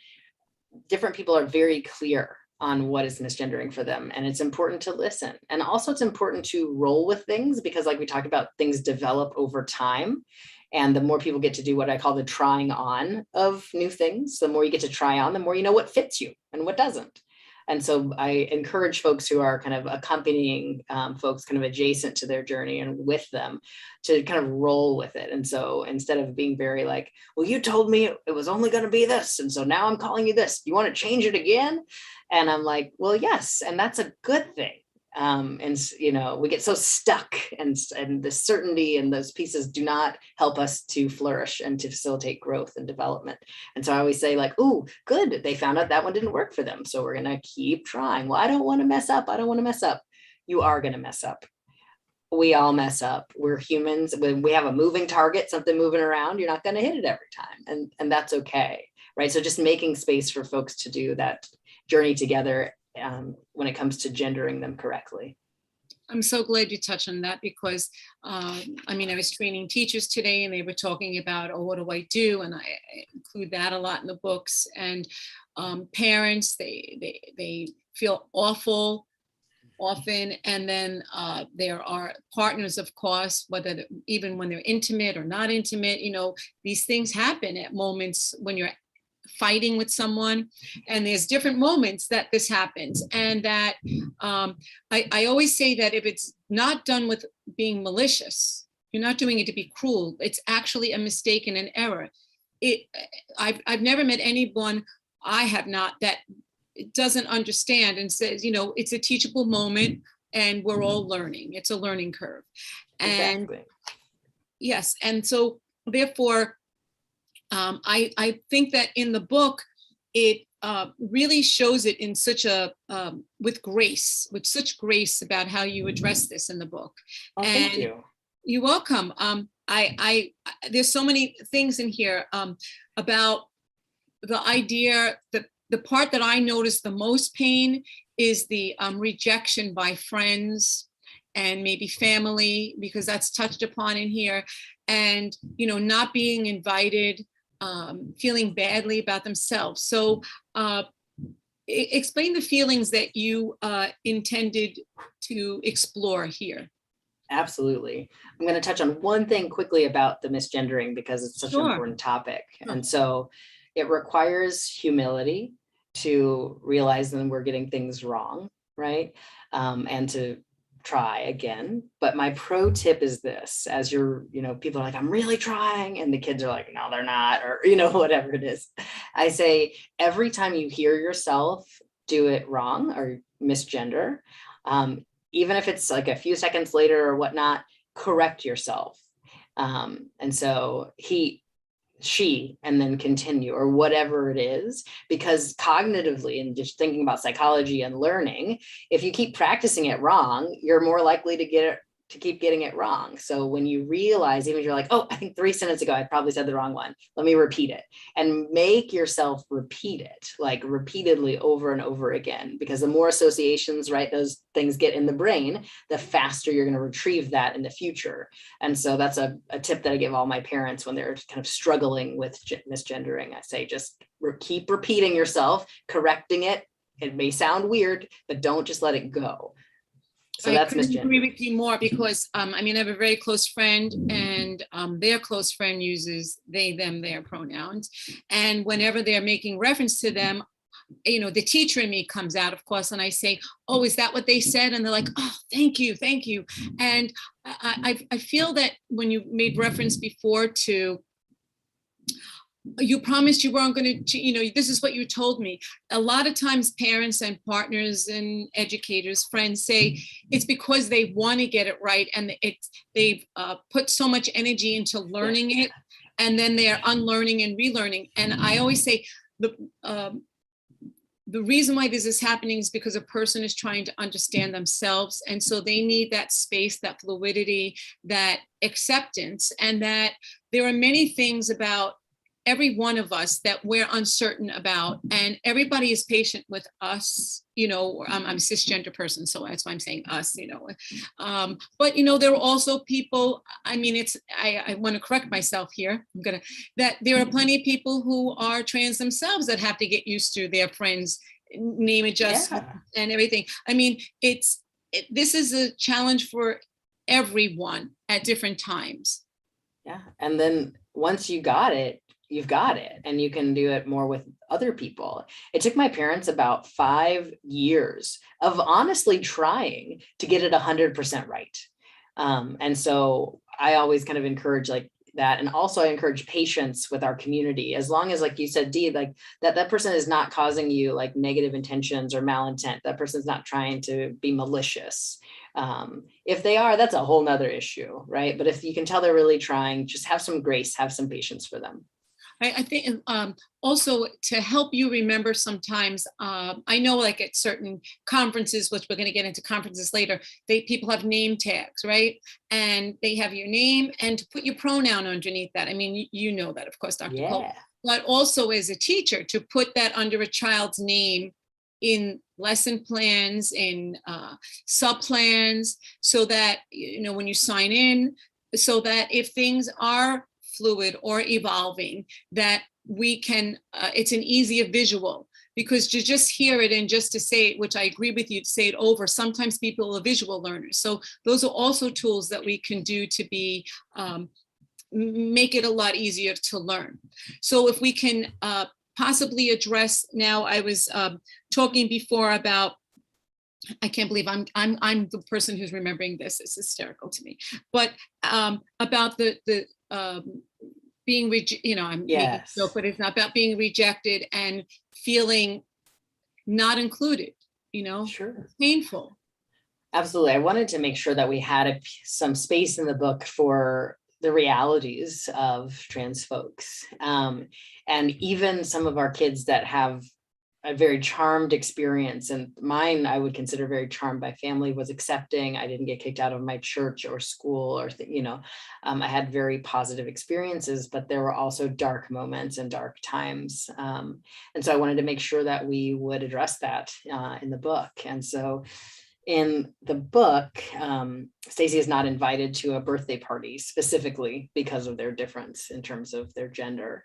different people are very clear on what is misgendering for them, and it's important to listen. And also it's important to roll with things, because like we talked about, things develop over time. And the more people get to do what I call the trying on of new things, the more you get to try on, the more you know what fits you and what doesn't. And so I encourage folks who are kind of accompanying folks kind of adjacent to their journey and with them to kind of roll with it. And so instead of being very like, well, you told me it was only going to be this, and so now I'm calling you this, you want to change it again? And I'm like, well, yes, and that's a good thing. And, you know, we get so stuck, and the certainty and those pieces do not help us to flourish and to facilitate growth and development. And so I always say like, oh, good, they found out that one didn't work for them, so we're going to keep trying. Well, I don't want to mess up. I don't want to mess up. You are going to mess up. We all mess up. We're humans. When we have a moving target, something moving around, you're not going to hit it every time. And that's okay. Right. So just making space for folks to do that journey together when it comes to gendering them correctly. I'm so glad you touched on that because, I mean, I was training teachers today and they were talking about, oh, what do I do? And I include that a lot in the books. And parents, they feel awful often. And then there are partners, of course, whether even when they're intimate or not intimate, you know, these things happen at moments when you're fighting with someone, and there's different moments that this happens. And that I always say that if it's not done with being malicious, you're not doing it to be cruel, it's actually a mistake and an error. I've never met anyone, I have not, that doesn't understand and says, you know, it's a teachable moment and we're all learning. It's a learning curve. And Exactly. yes, and so therefore, I think that in the book, it really shows it in such a, with such grace about how you address this in the book. Oh, And thank you. you're welcome. There's so many things in here about the idea that the part that I noticed the most pain is the rejection by friends and maybe family, because that's touched upon in here. And, you know, not being invited, feeling badly about themselves. So explain the feelings that you intended to explore here. Absolutely. I'm going to touch on one thing quickly about the misgendering because it's such an Sure. important topic. Sure. And so it requires humility to realize that we're getting things wrong, right? And to try again. But my pro tip is this: as you're, you know, people are like, I'm really trying, and the kids are like, no, they're not, or, you know, whatever it is. I say, every time you hear yourself do it wrong or misgender, even if it's like a few seconds later or whatnot, correct yourself. And so she, and then continue, or whatever it is, because cognitively, and just thinking about psychology and learning, if you keep practicing it wrong, you're more likely to keep getting it wrong. So when you realize, even if you're like, oh, I think 3 sentences ago, I probably said the wrong one, let me repeat it, and make yourself repeat it, like repeatedly over and over again, because the more associations, right, those things get in the brain, the faster you're going to retrieve that in the future. And so that's a tip that I give all my parents when they're kind of struggling with misgendering. I say, just keep repeating yourself, correcting it. It may sound weird, but don't just let it go. So that's misgendering. I couldn't agree with you more because, I mean, I have a very close friend, and their close friend uses they, them, their pronouns. And whenever they're making reference to them, you know, the teacher in me comes out, of course, and I say, oh, is that what they said? And they're like, oh, thank you, thank you. And I feel that when you made reference before to, you promised you weren't going to, you know, this is what you told me. A lot of times parents and partners and educators, friends say it's because they want to get it right, and they've put so much energy into learning it, and then they're unlearning and relearning. And I always say the reason why this is happening is because a person is trying to understand themselves, and so they need that space, that fluidity, that acceptance, and that there are many things about every one of us that we're uncertain about, and everybody is patient with us. You know, I'm a cisgender person, so that's why I'm saying us, you know. But, you know, there are also people, I mean, I want to correct myself here. That there are plenty of people who are trans themselves that have to get used to their friends' name adjustment and everything. I mean, this is a challenge for everyone at different times. Yeah, and then once you got it, you've got it, and you can do it more with other people. It took my parents about 5 years of honestly trying to get it 100% right. And so I always kind of encourage like that. And also I encourage patience with our community, as long as, like you said, Dee, like that person is not causing you like negative intentions or malintent. That person's not trying to be malicious. If they are, that's a whole nother issue, right? But if you can tell they're really trying, just have some grace, have some patience for them. I think also to help you remember sometimes, I know like at certain conferences, which we're going to get into conferences later, people have name tags, right? And they have your name and to put your pronoun underneath that. I mean, you know that, of course, Dr. Colt. But also as a teacher, to put that under a child's name in lesson plans, in sub plans, so that, when you sign in, so that if things are fluid or evolving, that we can, it's an easier visual. Because to just hear it and just to say it, which I agree with you, to say it over, sometimes people are visual learners. So those are also tools that we can do to be, make it a lot easier to learn. So if we can possibly address now, I was talking before about, I can't believe I'm the person who's remembering this. It's hysterical to me. But about the being, I'm making a joke, but it's not about being rejected and feeling not included, Sure. It's painful. Absolutely. I wanted to make sure that we had some space in the book for the realities of trans folks. And even some of our kids that have a very charmed experience, and mine I would consider very charmed. My family was accepting. I didn't get kicked out of my church or school, or I had very positive experiences, but there were also dark moments and dark times. And so I wanted to make sure that we would address that in the book. And so in the book, Stacy is not invited to a birthday party specifically because of their difference in terms of their gender.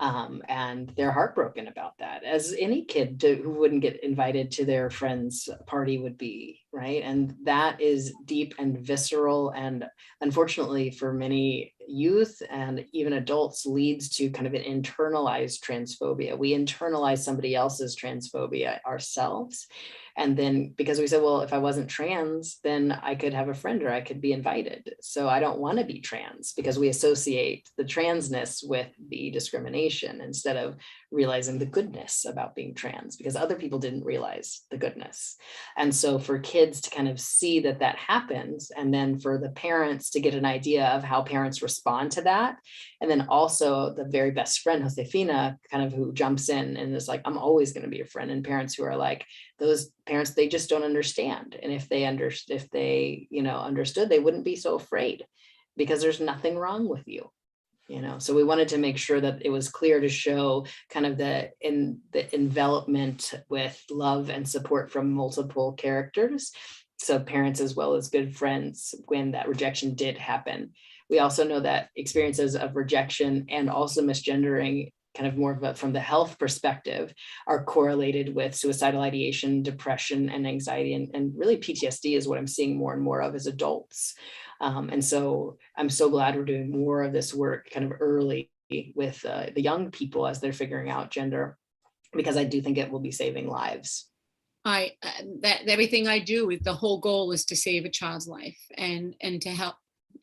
And they're heartbroken about that, as any kid who wouldn't get invited to their friend's party would be, right? And that is deep and visceral, and unfortunately for many youth and even adults leads to kind of an internalized transphobia. We internalize somebody else's transphobia ourselves. And then because we said, well, if I wasn't trans, then I could have a friend or I could be invited. So I don't want to be trans, because we associate the transness with the discrimination instead of realizing the goodness about being trans, because other people didn't realize the goodness. And so for kids to kind of see that that happens, and then for the parents to get an idea of how parents respond to that. And then also the very best friend, Josefina, kind of who jumps in and is like, I'm always going to be your friend. And parents who are like, those parents, they just don't understand. And if they understood, they wouldn't be so afraid, because there's nothing wrong with you. So we wanted to make sure that it was clear to show kind of the envelopment with love and support from multiple characters. So parents as well as good friends when that rejection did happen. We also know that experiences of rejection and also misgendering, kind of more of from the health perspective, are correlated with suicidal ideation, depression, and anxiety, and really PTSD is what I'm seeing more and more of as adults. And so I'm so glad we're doing more of this work kind of early with the young people as they're figuring out gender, because I do think it will be saving lives. That everything I do, the whole goal is to save a child's life and to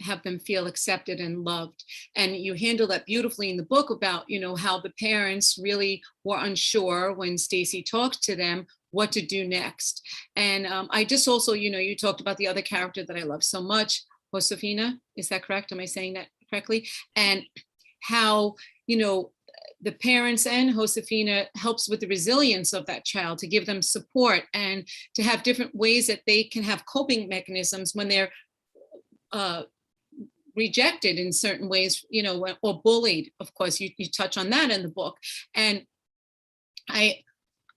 have them feel accepted and loved. And you handle that beautifully in the book about, how the parents really were unsure when Stacy talked to them what to do next. And I just also, you talked about the other character that I love so much, Josefina, is that correct? Am I saying that correctly? And how, the parents and Josefina helps with the resilience of that child, to give them support and to have different ways that they can have coping mechanisms when they're rejected in certain ways, or bullied. Of course, you touch on that in the book. And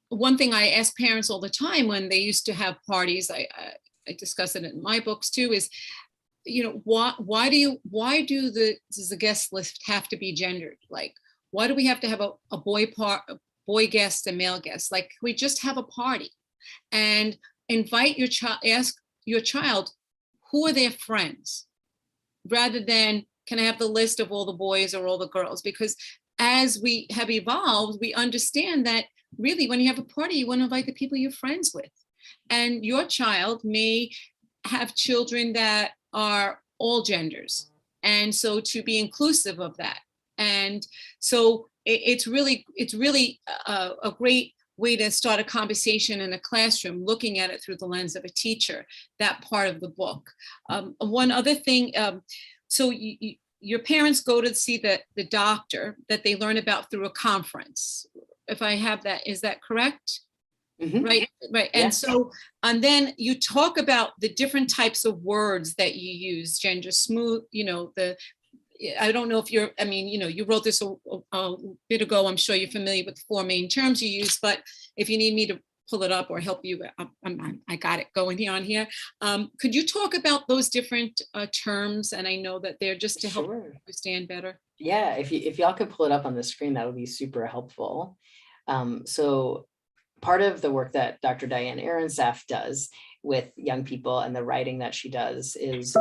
one thing I ask parents all the time when they used to have parties, I discuss it in my books too, is, why does the guest list have to be gendered? Like, why do we have to have a boy guest and male guest? Like, we just have a party and invite your child, ask your child, who are their friends? Rather than, can I have the list of all the boys or all the girls? Because as we have evolved, we understand that really when you have a party, you want to invite the people you're friends with. And your child may have children that are all genders. And so to be inclusive of that. And so it's really a great way to start a conversation in a classroom, looking at it through the lens of a teacher, that part of the book. One other thing, so your parents go to see the doctor that they learn about through a conference. If I have that, is that correct? Mm-hmm. Right. Yes. And so, and then you talk about the different types of words that you use, gender smooth, I don't know if you wrote this a bit ago. I'm sure you're familiar with the 4 main terms you use, but if you need me to pull it up or help you. I got it going here on here. Could you talk about those different terms? And I know that they're just to help Sure. understand better. Yeah, if y'all could pull it up on the screen, that would be super helpful. So part of the work that Dr. Diane Aronsaf does with young people and the writing that she does is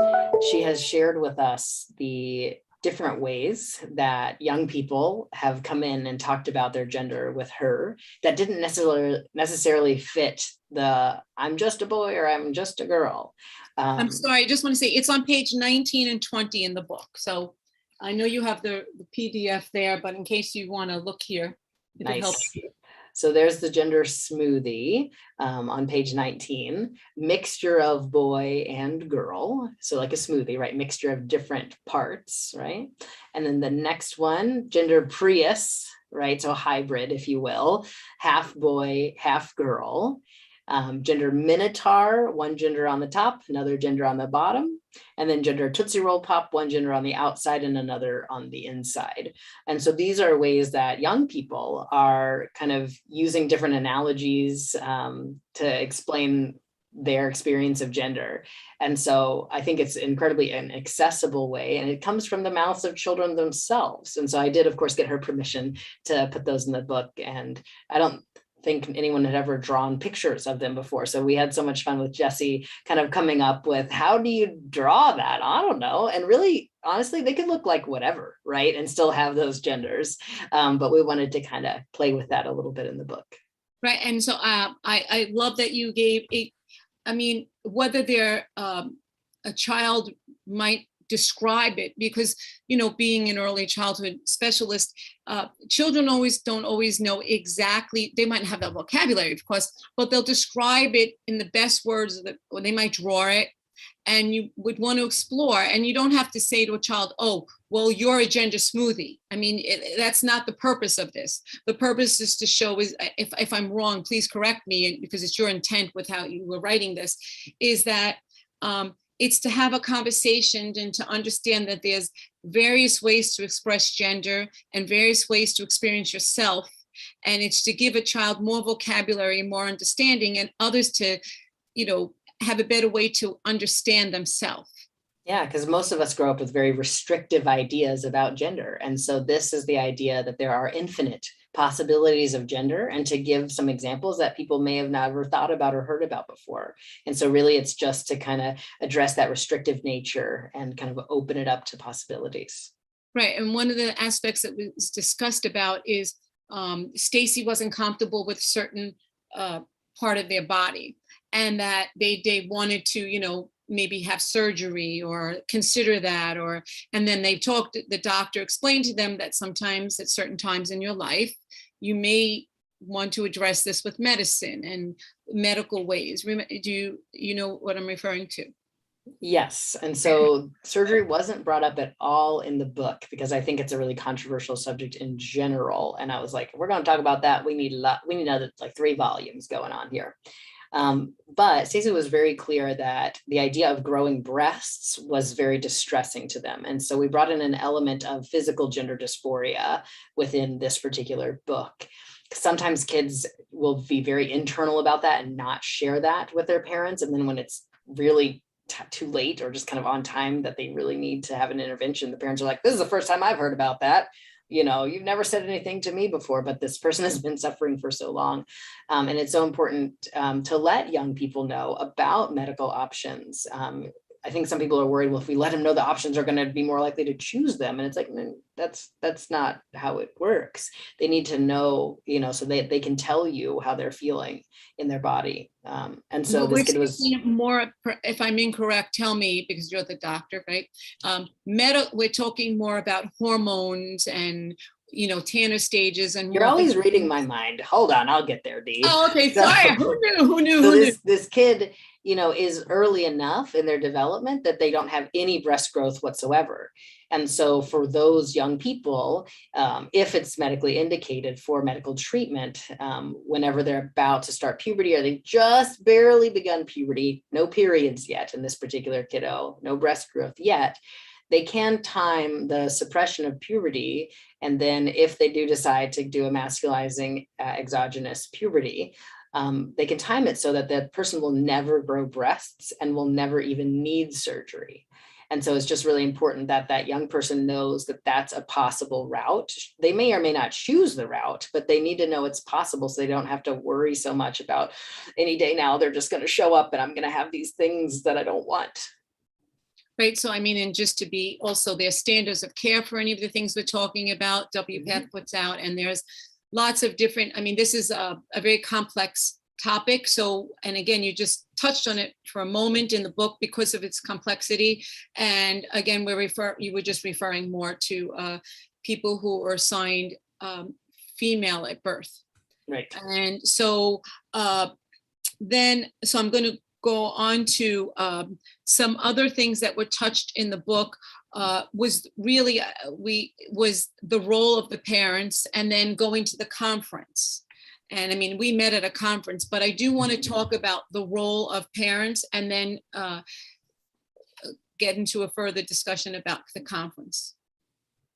she has shared with us the different ways that young people have come in and talked about their gender with her that didn't necessarily fit the I'm just a boy or I'm just a girl. I'm sorry, I just want to say it's on page 19 and 20 in the book. So I know you have the PDF there, but in case you want to look here, it nice. helps. So there's the gender smoothie on page 19, mixture of boy and girl. So like a smoothie, right? Mixture of different parts, right? And then the next one, gender Prius, right? So hybrid, if you will, half boy, half girl. Gender Minotaur, one gender on the top, another gender on the bottom, and then gender Tootsie Roll Pop, one gender on the outside and another on the inside. And so these are ways that young people are kind of using different analogies to explain their experience of gender. And so I think it's incredibly an accessible way, and it comes from the mouths of children themselves. And so I did, of course, get her permission to put those in the book. And I don't think anyone had ever drawn pictures of them before. So we had so much fun with Jessie kind of coming up with, how do you draw that? I don't know. And really, honestly, they could look like whatever, right? And still have those genders. But we wanted to kind of play with that a little bit in the book. Right. And so I love that you gave whether they're a child might describe it, because, being an early childhood specialist, children don't always know exactly. They might have that vocabulary, of course, but they'll describe it in the best words or they might draw it, and you would want to explore. And you don't have to say to a child, oh, well, you're a gender smoothie. That's not the purpose of this. The purpose is to show, is if I'm wrong, please correct me, because it's your intent with how you were writing this, is that it's to have a conversation and to understand that there's various ways to express gender and various ways to experience yourself. And it's to give a child more vocabulary, more understanding, and others to, have a better way to understand themselves. Yeah, because most of us grow up with very restrictive ideas about gender. And so this is the idea that there are infinite possibilities of gender, and to give some examples that people may have never thought about or heard about before. And so really it's just to kind of address that restrictive nature and kind of open it up to possibilities. Right. And one of the aspects that was discussed about is Stacy wasn't comfortable with certain part of their body, and that they wanted to, maybe have surgery or consider that, and then the doctor explained to them that sometimes at certain times in your life, you may want to address this with medicine and medical ways. Do you know what I'm referring to? Yes. And so surgery wasn't brought up at all in the book, because I think it's a really controversial subject in general. And I was like, if we're going to talk about that, we need another like 3 volumes going on here. But Stacey was very clear that the idea of growing breasts was very distressing to them. And so we brought in an element of physical gender dysphoria within this particular book. Sometimes kids will be very internal about that and not share that with their parents. And then when it's really too late or just kind of on time that they really need to have an intervention, the parents are like, this is the first time I've heard about that. You've never said anything to me before, but this person has been suffering for so long. And it's so important to let young people know about medical options. I think some people are worried, well, if we let them know the options, are going to be more likely to choose them. And it's like, that's not how it works. They need to know, so they can tell you how they're feeling in their body. And so this kid was more, if I'm incorrect, tell me, because you're the doctor, right? We're talking more about hormones and Tanner stages, and you're always reading my mind. Hold on, I'll get there, Dee. Oh, okay. Sorry. Who knew? So this kid, is early enough in their development that they don't have any breast growth whatsoever. And so for those young people, if it's medically indicated for medical treatment, whenever they're about to start puberty, or they just barely begun puberty, no periods yet in this particular kiddo, no breast growth yet, they can time the suppression of puberty. And then if they do decide to do a masculizing exogenous puberty, they can time it so that the person will never grow breasts and will never even need surgery. And so it's just really important that that young person knows that that's a possible route. They may or may not choose the route, but they need to know it's possible so they don't have to worry so much about any day now they're just going to show up and I'm going to have these things that I don't want. Right. So, I mean, and just to be also, there's standards of care for any of the things we're talking about, WPATH puts out, and there's lots of different, I mean, this is a very complex topic. So, and again, you just touched on it for a moment in the book because of its complexity. And again, you were just referring more to people who are assigned female at birth. Right. And so so I'm going to go on to some other things that were touched in the book. Was really was the role of the parents, and then going to the conference. And I mean, we met at a conference, but I do want to talk about the role of parents, and then get into a further discussion about the conference.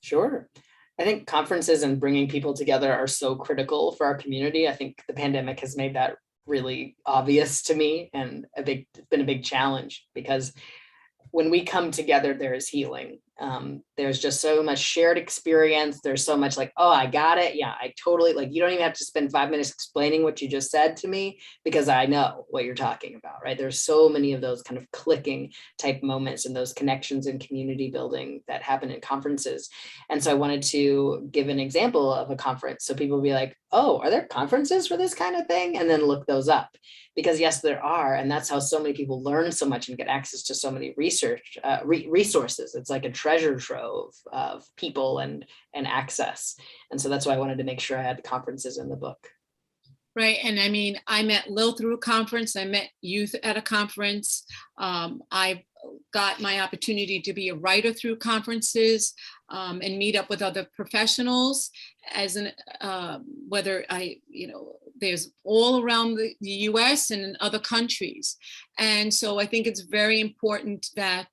Sure. I think conferences and bringing people together are so critical for our community. I think the pandemic has made that really obvious to me, and it's been a big challenge, because when we come together, there is healing. There's just so much shared experience. There's so much like, oh, I got it. Yeah, I totally, like, you don't even have to spend 5 minutes explaining what you just said to me, because I know what you're talking about, right? There's so many of those kind of clicking type moments and those connections and community building that happen in conferences. And so I wanted to give an example of a conference, so people will be like, oh, are there conferences for this kind of thing? And then look those up, because yes, there are. And that's how so many people learn so much and get access to so many resources. It's like a treasure trove of people and access. And so that's why I wanted to make sure I had conferences in the book. Right. And I mean, I met Lil through a conference. I met youth at a conference. I got my opportunity to be a writer through conferences, and meet up with other professionals, as whether there's all around the US and in other countries. And so I think it's very important that,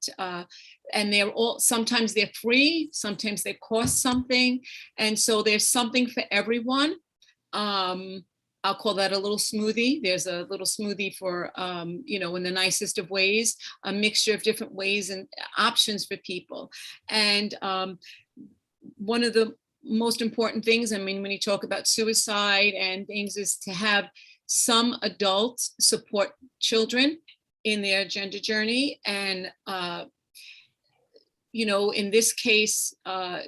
and sometimes they're free, sometimes they cost something. And so there's something for everyone. I'll call that a little smoothie. There's a little smoothie for, in the nicest of ways, a mixture of different ways and options for people. And one of the most important things, I mean, when you talk about suicide and things, is to have some adults support children in their gender journey. And, in this case,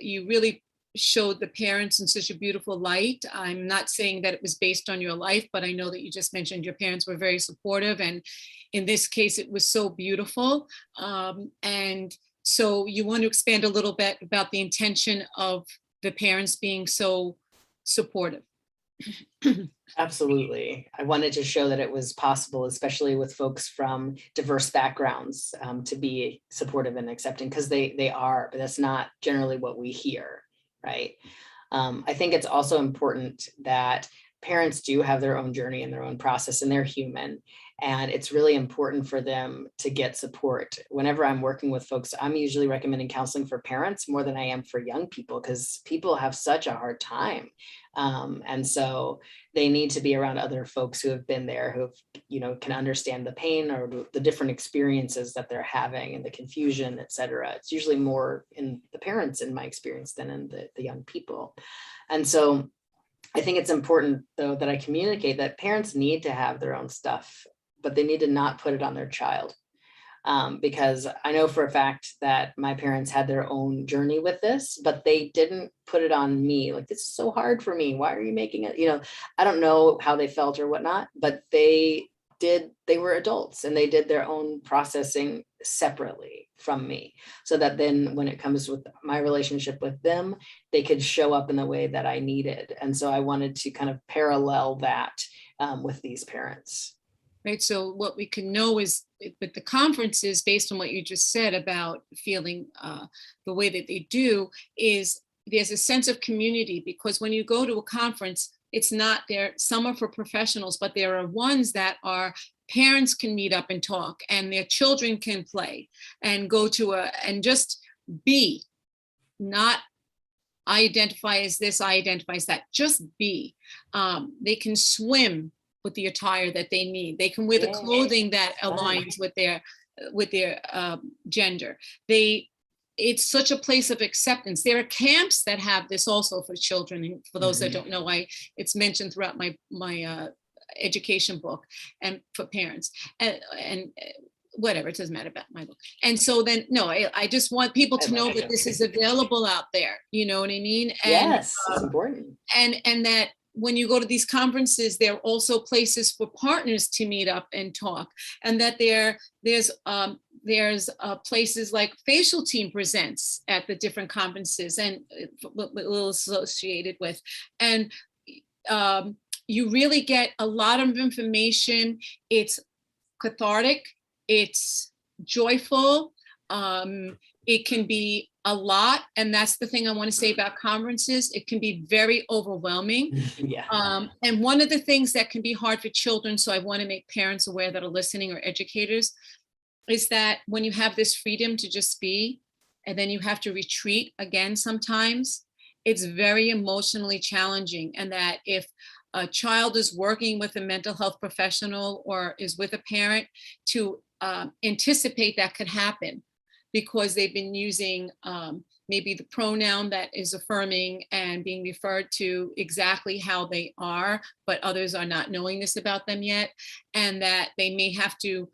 you really showed the parents in such a beautiful light. I'm not saying that it was based on your life, but I know that you just mentioned your parents were very supportive. And in this case, it was so beautiful. And so you want to expand a little bit about the intention of the parents being so supportive. Absolutely. I wanted to show that it was possible, especially with folks from diverse backgrounds, to be supportive and accepting, because they are, but that's not generally what we hear. Right. I think it's also important that parents do have their own journey and their own process, and they're human. And it's really important for them to get support. Whenever I'm working with folks, I'm usually recommending counseling for parents more than I am for young people, because people have such a hard time. And so they need to be around other folks who have been there, who can understand the pain or the different experiences that they're having and the confusion, et cetera. It's usually more in the parents, in my experience, than in the young people. And so I think it's important, though, that I communicate that parents need to have their own stuff, but they need to not put it on their child. Because I know for a fact that my parents had their own journey with this, but they didn't put it on me. Like, this is so hard for me. Why are you making it? I don't know how they felt or whatnot, but they were adults and they did their own processing separately from me, so that then when it comes with my relationship with them, they could show up in the way that I needed. And so I wanted to kind of parallel that with these parents. Right. So what we can know is with the conferences, based on what you just said about feeling the way that they do, is there's a sense of community, because when you go to a conference, it's not there. Some are for professionals, but there are ones that are parents can meet up and talk, and their children can play and go to and just be, not I identify as this, I identify as that, just be. They can swim with the attire that they need. They can wear the clothing that aligns with their gender. It's such a place of acceptance. There are camps that have this also for children. And for those that don't know, it's mentioned throughout my education book and for parents and whatever, it doesn't matter about my book. And so then, no, I just want people to know that this is available out there. You know what I mean? And, yes, it's important. And that when you go to these conferences, there are also places for partners to meet up and talk, and that there's places like Facialteam presents at the different conferences and little associated with, and you really get a lot of information. It's cathartic, it's joyful, it can be a lot, and that's the thing I want to say about conferences. It can be very overwhelming. And one of the things that can be hard for children, so I want to make parents aware that are listening or educators, is that when you have this freedom to just be, and then you have to retreat again sometimes, it's very emotionally challenging. And that if a child is working with a mental health professional or is with a parent, to anticipate that could happen, because they've been using maybe the pronoun that is affirming and being referred to exactly how they are, but others are not knowing this about them yet, and that they may have to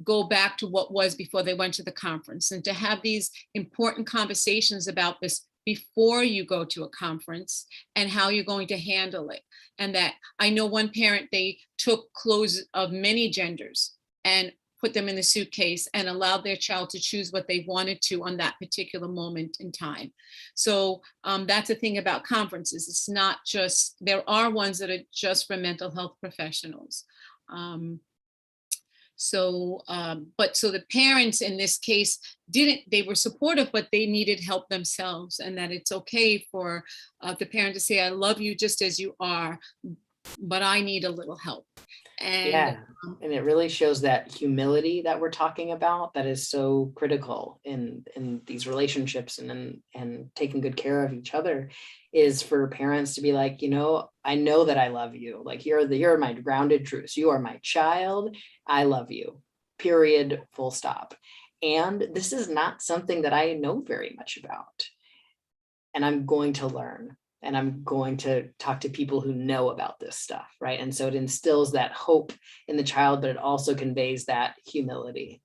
go back to what was before they went to the conference, and to have these important conversations about this before you go to a conference and how you're going to handle it. And that I know one parent, they took clothes of many genders and put them in the suitcase and allowed their child to choose what they wanted to on that particular moment in time. So that's the thing about conferences. It's not just, there are ones that are just for mental health professionals. So the parents in this case they were supportive, but they needed help themselves, and that it's okay for the parent to say, I love you just as you are, but I need a little help. And and it really shows that humility that we're talking about, that is so critical in these relationships and taking good care of each other, is for parents to be like, you know, I know that I love you. Like, you're my grounded truths. You are my child. I love you, period, full stop. And this is not something that I know very much about. And I'm going to learn. And I'm going to talk to people who know about this stuff, right? And so it instills that hope in the child, but it also conveys that humility.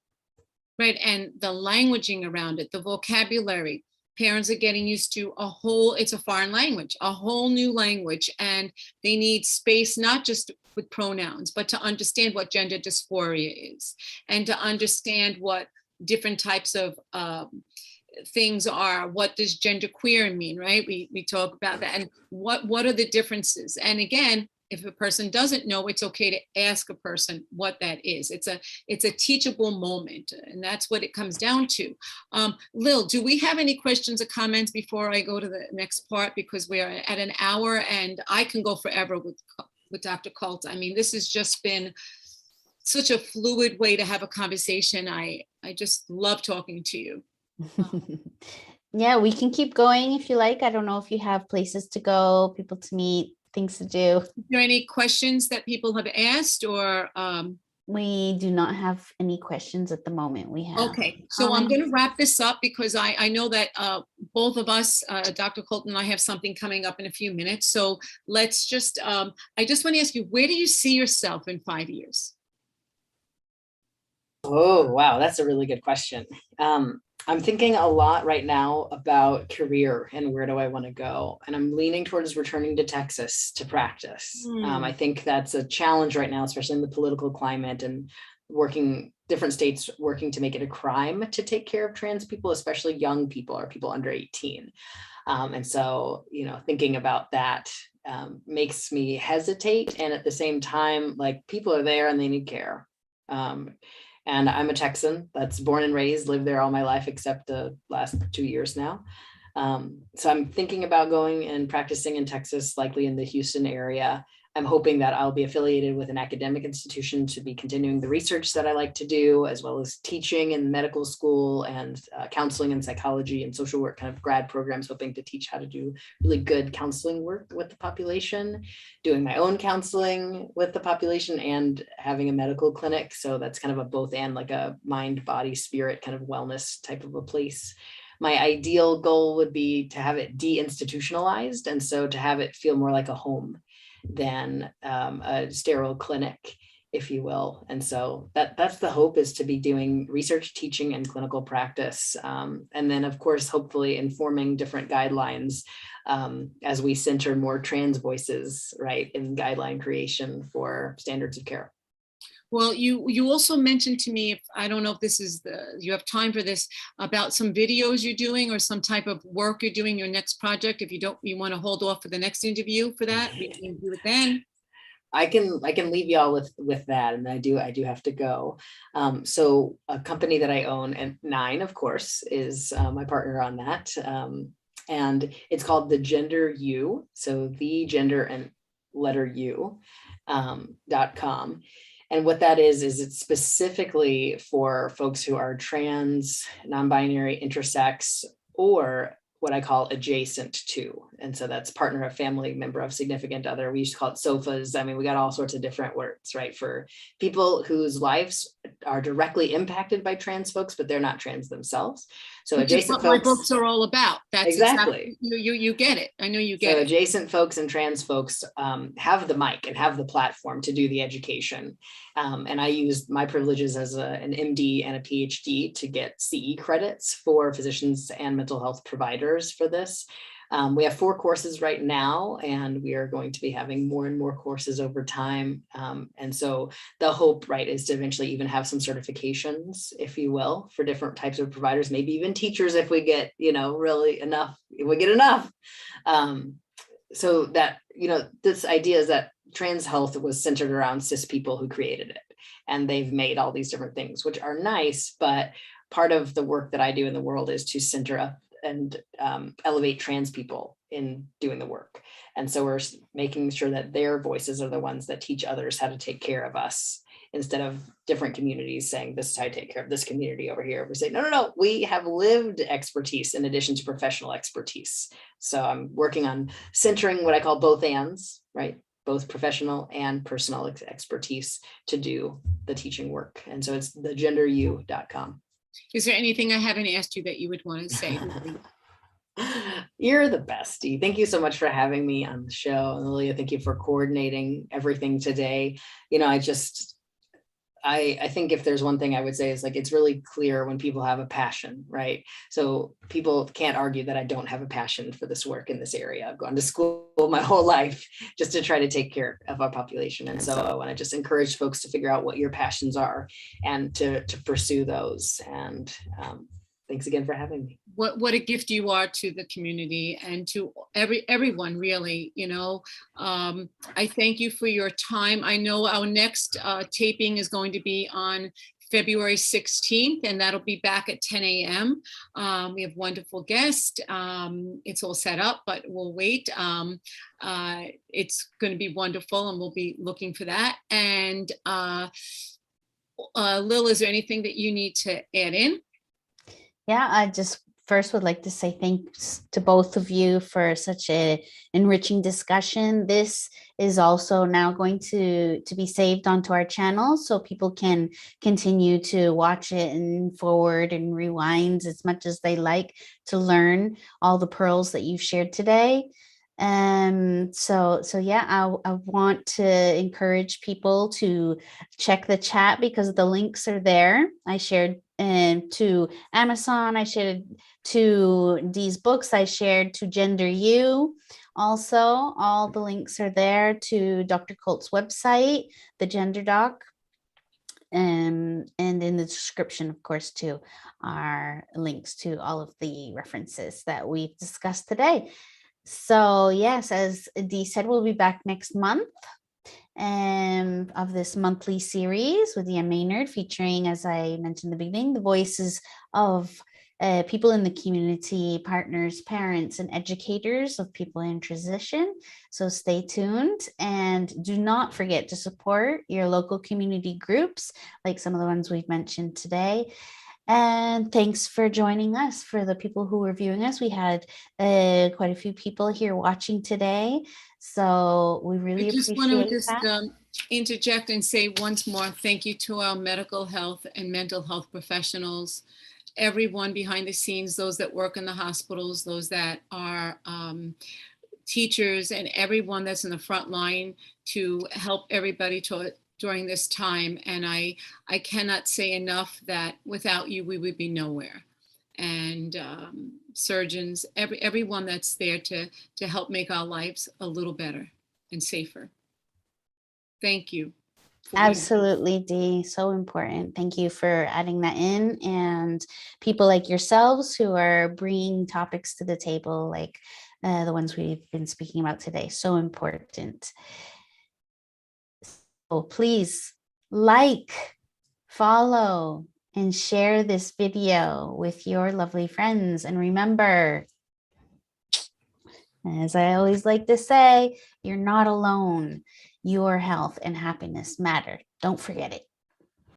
Right, and the languaging around it, the vocabulary. Parents are getting used to it's a foreign language, a whole new language, and they need space, not just with pronouns, but to understand what gender dysphoria is, and to understand what different types of things are. What does genderqueer mean, right? We talk about that, and what are the differences? And again, if a person doesn't know, it's okay to ask a person what that is. It's a teachable moment, and that's what it comes down to. Lil, do we have any questions or comments before I go to the next part? Because we are at an hour, and I can go forever with Dr. Colt. I mean, this has just been such a fluid way to have a conversation. I just love talking to you. Yeah, we can keep going if you like. I don't know if you have places to go, people to meet, things to do. Is there any questions that people have asked, or we do not have any questions at the moment. We have okay, so I'm going to wrap this up, because I know that both of us, Dr. Colt and I, have something coming up in a few minutes. So let's just I just want to ask you, where do you see yourself in 5 years? Oh, wow, that's a really good question. I'm thinking a lot right now about career and where do I want to go. And I'm leaning towards returning to Texas to practice. I think that's a challenge right now, especially in the political climate, and different states working to make it a crime to take care of trans people, especially young people or people under 18. And so, thinking about that makes me hesitate. And at the same time, like, people are there and they need care. And I'm a Texan that's born and raised, lived there all my life, except the last 2 years now. So I'm thinking about going and practicing in Texas, likely in the Houston area. I'm hoping that I'll be affiliated with an academic institution to be continuing the research that I like to do, as well as teaching in medical school and counseling and psychology and social work kind of grad programs, hoping to teach how to do really good counseling work with the population, doing my own counseling with the population and having a medical clinic. So that's kind of a both and, like a mind, body, spirit kind of wellness type of a place. My ideal goal would be to have it deinstitutionalized, and so to have it feel more like a home than a sterile clinic, if you will. And so that's the hope, is to be doing research, teaching, and clinical practice. And then, of course, hopefully informing different guidelines as we center more trans voices, right, in guideline creation for standards of care. Well, you also mentioned to me, if I don't know if this is you have time for this, about some videos you're doing or some type of work you're doing, your next project. If you want to hold off for the next interview for that, we can do it then. I can leave y'all with that, and I do have to go. So a company that I own, and Nine, of course, is my partner on that, and it's called The Gender U. So the gender and letter U .com. And what that is it's specifically for folks who are trans, non-binary, intersex, or what I call adjacent to. And so that's partner of, family member of, significant other. We used to call it SOFAs. I mean, we got all sorts of different words, right? For people whose lives are directly impacted by trans folks, but they're not trans themselves. So Which adjacent is what folks. My books are all about. That's exactly. You get it. I know you get so it. Adjacent folks and trans folks have the mic and have the platform to do the education. And I used my privileges as an MD and a PhD to get CE credits for physicians and mental health providers for this. We have 4 courses right now, and we are going to be having more and more courses over time. And so the hope, right, is to eventually even have some certifications, if you will, for different types of providers, maybe even teachers if we get, really enough, if we get enough. So that, this idea is that trans health was centered around cis people who created it. And they've made all these different things, which are nice, but part of the work that I do in the world is to center up and elevate trans people in doing the work. And so we're making sure that their voices are the ones that teach others how to take care of us, instead of different communities saying, this is how I take care of this community over here. We say, no, we have lived expertise in addition to professional expertise. So I'm working on centering what I call both ands, right? Both professional and personal expertise to do the teaching work. And so it's thegenderu.com. Is there anything I haven't asked you that you would want to say? You're the bestie. Thank you so much for having me on the show. And Lilia, thank you for coordinating everything today. I think if there's one thing I would say is, like, it's really clear when people have a passion, right? So people can't argue that I don't have a passion for this work in this area. I've gone to school my whole life just to try to take care of our population. And so I want to just encourage folks to figure out what your passions are and to pursue those. And thanks again for having me. What a gift you are to the community and to everyone, really. I thank you for your time. I know our next taping is going to be on February 16th, and that'll be back at 10 a.m. We have wonderful guests. It's all set up, but we'll wait. It's going to be wonderful, and we'll be looking for that. And Lil, is there anything that you need to add in? Yeah, I just first would like to say thanks to both of you for such a enriching discussion. This is also now going to be saved onto our channel, so people can continue to watch it and forward and rewind as much as they like to learn all the pearls that you've shared today. So yeah, I want to encourage people to check the chat, because the links are there. I shared to Amazon, I shared to Dee's books, I shared to Gender U. Also, all the links are there to Dr. Colt's website, the Gender Doc. And in the description, of course, too, are links to all of the references that we've discussed today. So yes, as Dee said, we'll be back next month of this monthly series with Maynard, featuring, as I mentioned in the beginning, the voices of people in the community, partners, parents, and educators of people in transition. So stay tuned and do not forget to support your local community groups, like some of the ones we've mentioned today. And thanks for joining us. For the people who were viewing us, we had quite a few people here watching today. So we really I just want to appreciate that. interject and say once more, thank you to our medical health and mental health professionals, everyone behind the scenes, those that work in the hospitals, those that are teachers, and everyone that's in the front line to help everybody during this time. And I cannot say enough that without you, we would be nowhere. And surgeons, everyone that's there to help make our lives a little better and safer. Thank you. Absolutely, Dee. So important. Thank you for adding that in. And people like yourselves who are bringing topics to the table, like the ones we've been speaking about today. So important. So please like, follow, and share this video with your lovely friends. And remember, as I always like to say, you're not alone. Your health and happiness matter. Don't forget it.